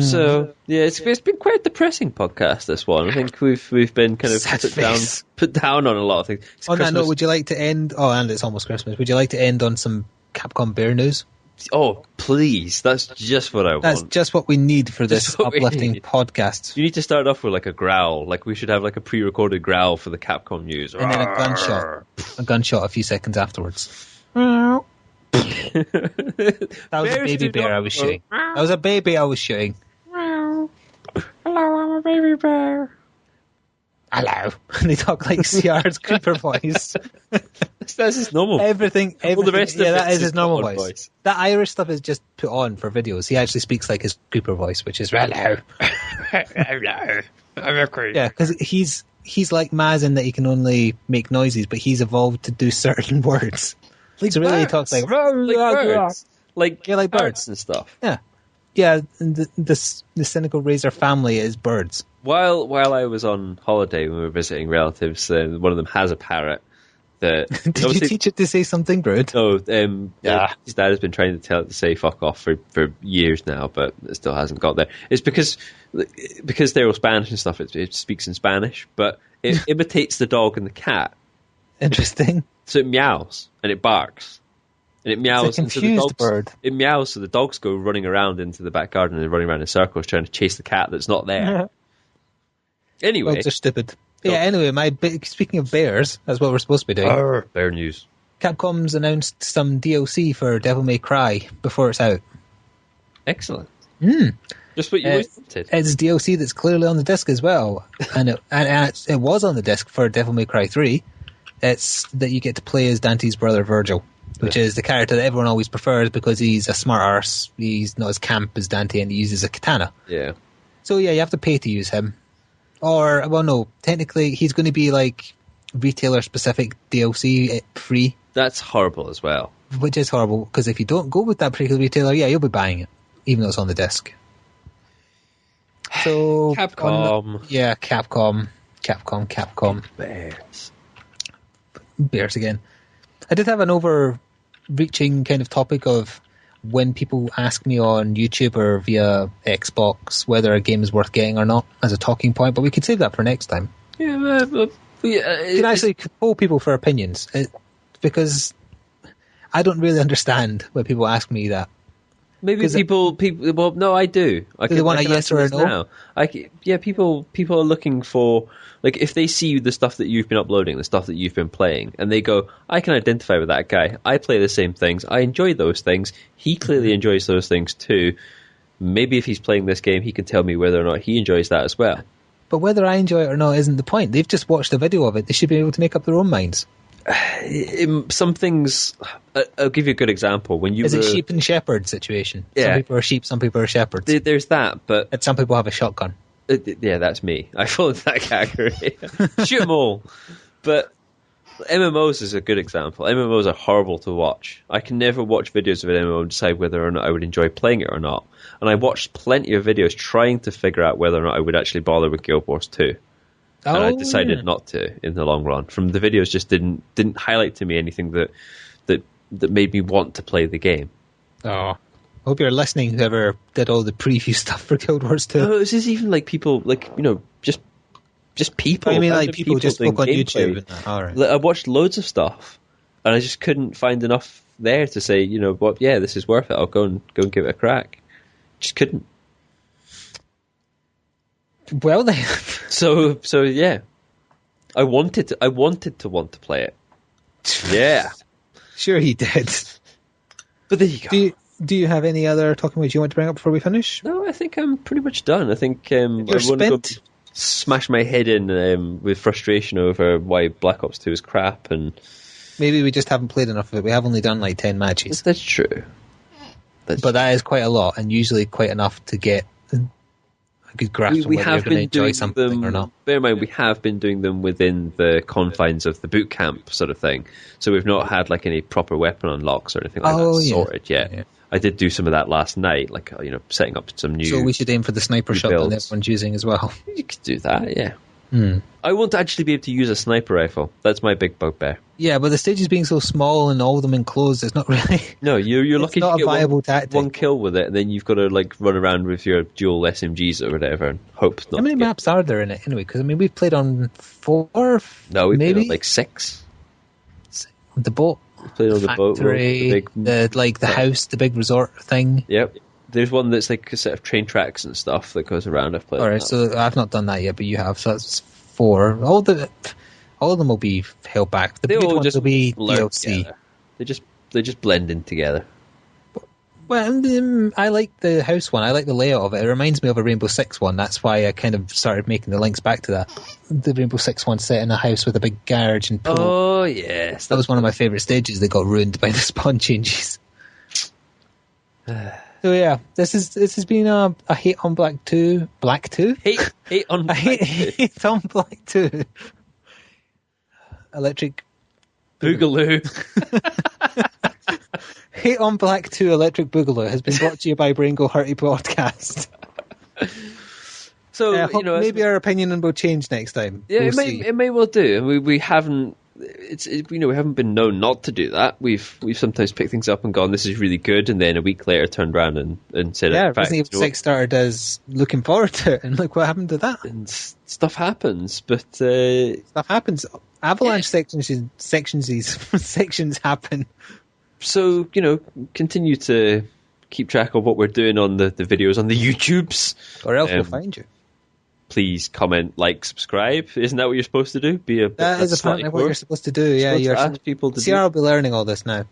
So, yeah, it's been quite a depressing podcast, this one. I think we've been kind of put down on a lot of things. On that note, would you like to end... Oh, and it's almost Christmas. Would you like to end on some Capcom Bear news? Oh, please. That's just what I want. That's just what we need for this uplifting podcast. You need to start off with like a growl. Like we should have like a pre-recorded growl for the Capcom news. And then a gunshot. A gunshot a few seconds afterwards. That was a baby bear I was shooting. That was a baby I was shooting. Hello, I'm a baby bear. Hello. They talk like CR's creeper voice. That's his normal. Everything. All the rest of that is his normal voice. That Irish stuff is just put on for videos. He actually speaks like his creeper voice, which is hello. Hello. I'm a creeper. Yeah, because he's like Maz in that he can only make noises, but he's evolved to do certain words. Like so really, he talks like birds, like birds birds and stuff. Yeah. And the cynical Razor family is birds. While I was on holiday when we were visiting relatives, one of them has a parrot. Did you teach it to say something rude? No, his dad has been trying to tell it to say fuck off for years now, but it still hasn't got there. It's because they're all Spanish and stuff, it speaks in Spanish, but it imitates the dog and the cat. Interesting. So it meows and it barks. and it meows. It's a confused bird. It meows, so the dogs go running around into the back garden and running around in circles trying to chase the cat that's not there. Anyway, dogs are stupid. Yeah. Anyway, speaking of bears, that's what we're supposed to be doing. Bear news. Capcom's announced some DLC for Devil May Cry before it's out. Excellent. Just what you always wanted. It's DLC that's clearly on the disc as well, and it was on the disc for Devil May Cry 3. It's that you get to play as Dante's brother Virgil, which is the character that everyone always prefers because he's a smart arse. He's not as camp as Dante, and he uses a katana. Yeah. So yeah, you have to pay to use him. Or, well, no, technically he's going to be like retailer-specific DLC free. That's horrible as well. Which is horrible, because if you don't go with that particular retailer, yeah, you'll be buying it, even though it's on the disc. So Capcom. Capcom. Bears again. I did have an overreaching kind of topic of when people ask me on YouTube or via Xbox whether a game is worth getting or not as a talking point, but we could save that for next time. Yeah, you can actually poll people for opinions, because I don't really understand when people ask me that. Maybe people. Well, no, I do. They want a yes or a no. People are looking for, like, if they see the stuff that you've been uploading, the stuff that you've been playing, and they go, I can identify with that guy. I play the same things. I enjoy those things. He clearly enjoys those things too. Maybe if he's playing this game, he can tell me whether or not he enjoys that as well. But whether I enjoy it or not isn't the point. They've just watched a video of it. They should be able to make up their own minds. Some things, I'll give you a good example. Is it sheep and shepherd situation? Yeah. Some people are sheep, some people are shepherds. There's that, but... And some people have a shotgun. Yeah, that's me. I fall into that category. Shoot them all. But MMOs is a good example. MMOs are horrible to watch. I can never watch videos of an MMO and decide whether or not I would enjoy playing it or not. And I watched plenty of videos trying to figure out whether or not I would actually bother with Guild Wars 2. And I decided not to in the long run. From the videos, just didn't highlight to me anything that made me want to play the game. Oh, I hope you're listening. Whoever did all the preview stuff for Guild Wars 2. No, this is even like people, like, just people. I mean, like people just look on YouTube. All right. I watched loads of stuff, and I just couldn't find enough there to say, what? Yeah, this is worth it. I'll go and give it a crack. Just couldn't. Well then, so yeah, I wanted to want to play it. Yeah, sure he did. But there you go. Do you have any other talking points you want to bring up before we finish? No, I think I'm pretty much done. I think I want to go smash my head in with frustration over why Black Ops 2 is crap, and maybe we just haven't played enough of it. We have only done like 10 matches. That's true. But that is quite a lot, and usually quite enough to get a good grasp on whether you're going to enjoy something or not. Bear in mind, we have been doing them within the confines of the boot camp sort of thing. So we've not had like any proper weapon unlocks or anything like that sorted yet. Yeah. I did do some of that last night, like setting up some new. So we should aim for the sniper shot that everyone's using as well. You could do that, yeah. I want to actually be able to use a sniper rifle. That's my big bugbear. Yeah, but the stages being so small and all of them enclosed, it's not really. No, you're lucky to get one kill with it, and then you've got to like run around with your dual SMGs or whatever and hope. How many maps are there in it anyway? Because we've played on 4. No, we've maybe played on like 6. The boat. We played on the boat. The house, the big resort thing. Yep. There's one that's like a set of train tracks and stuff that goes around. I've played. All right, so I've not done that yet, but you have. So that's 4. All of them will be held back. The big ones will be DLC. Together. They just blend in together. Well, I like the house one. I like the layout of it. It reminds me of a Rainbow Six one. That's why I kind of started making the links back to that. The Rainbow Six one set in a house with a big garage and pool. Oh yes, that was one of my favourite stages. They got ruined by the spawn changes. So yeah, this has been a hate on Black 2. Black 2? Hate on Black 2. Hate on Black 2. Electric Boogaloo. Hate on Black 2 Electric Boogaloo has been brought to you by Braingo Hurty Podcast. So maybe our opinion will change next time. Yeah, it may well do. We haven't. We haven't been known not to do that. We've sometimes picked things up and gone, this is really good, and then a week later turned around and said, yeah, Resident Evil 6 started as looking forward to it, and look what happened to that. And stuff happens, but stuff happens. Avalanche sections happen. So, continue to keep track of what we're doing on the videos on the YouTubes. Or else we'll find you. Please comment, like, subscribe. Isn't that what you're supposed to do? That is apparently what you're supposed to do. Yeah, you're ask people to see, I'll be learning all this now.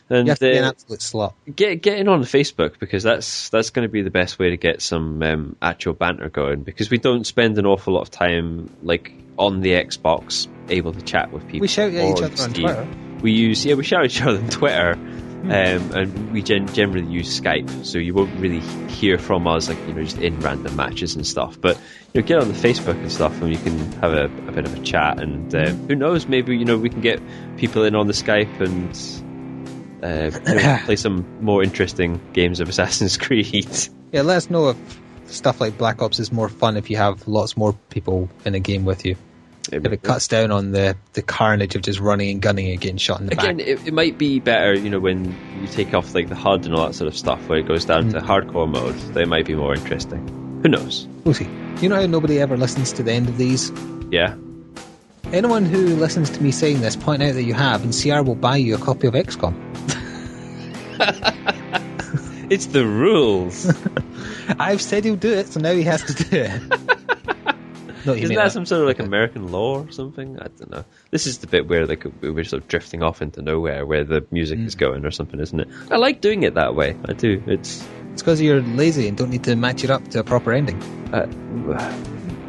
And you have to be an absolute slut. Get in on Facebook, because that's going to be the best way to get some actual banter going, because we don't spend an awful lot of time like on the Xbox able to chat with people. We shout at each other on Twitter. We shout at each other on Twitter, and we generally use Skype, so you won't really hear from us just in random matches and stuff. But get on the Facebook and stuff, and you can have a bit of a chat, and who knows, maybe we can get people in on the Skype and play some more interesting games of Assassin's Creed. Yeah, let us know if stuff like Black Ops is more fun if you have lots more people in a game with you. If it cuts down on the carnage of just running and gunning and getting shot in the back. Again, it might be better, when you take off like the HUD and all that sort of stuff, where it goes down to hardcore mode. That might be more interesting. Who knows? We'll see. You know how nobody ever listens to the end of these? Yeah. Anyone who listens to me saying this, point out that you have, and CR will buy you a copy of XCOM. It's the rules. I've said he'll do it, so now he has to do it. Isn't that some sort of like American law or something? I don't know. This is the bit where we're sort of drifting off into nowhere, where the music is going or something, isn't it? I like doing it that way. I do. It's because you're lazy and don't need to match it up to a proper ending.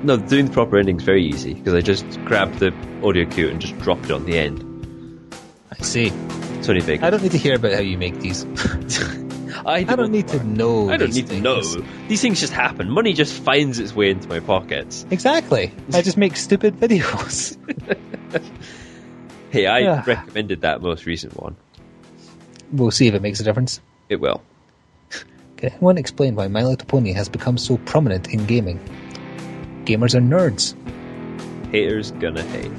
No, doing the proper ending is very easy, because I just grab the audio cue and just drop it on the end. I see. It's only big. I don't need to hear about how you make these. I don't need to know. I don't need to know. These things just happen. Money just finds its way into my pockets. Exactly. I just make stupid videos. Hey, I recommended that most recent one. We'll see if it makes a difference. It will. Okay. I want to explain why My Little Pony has become so prominent in gaming. Gamers are nerds. Haters gonna hate.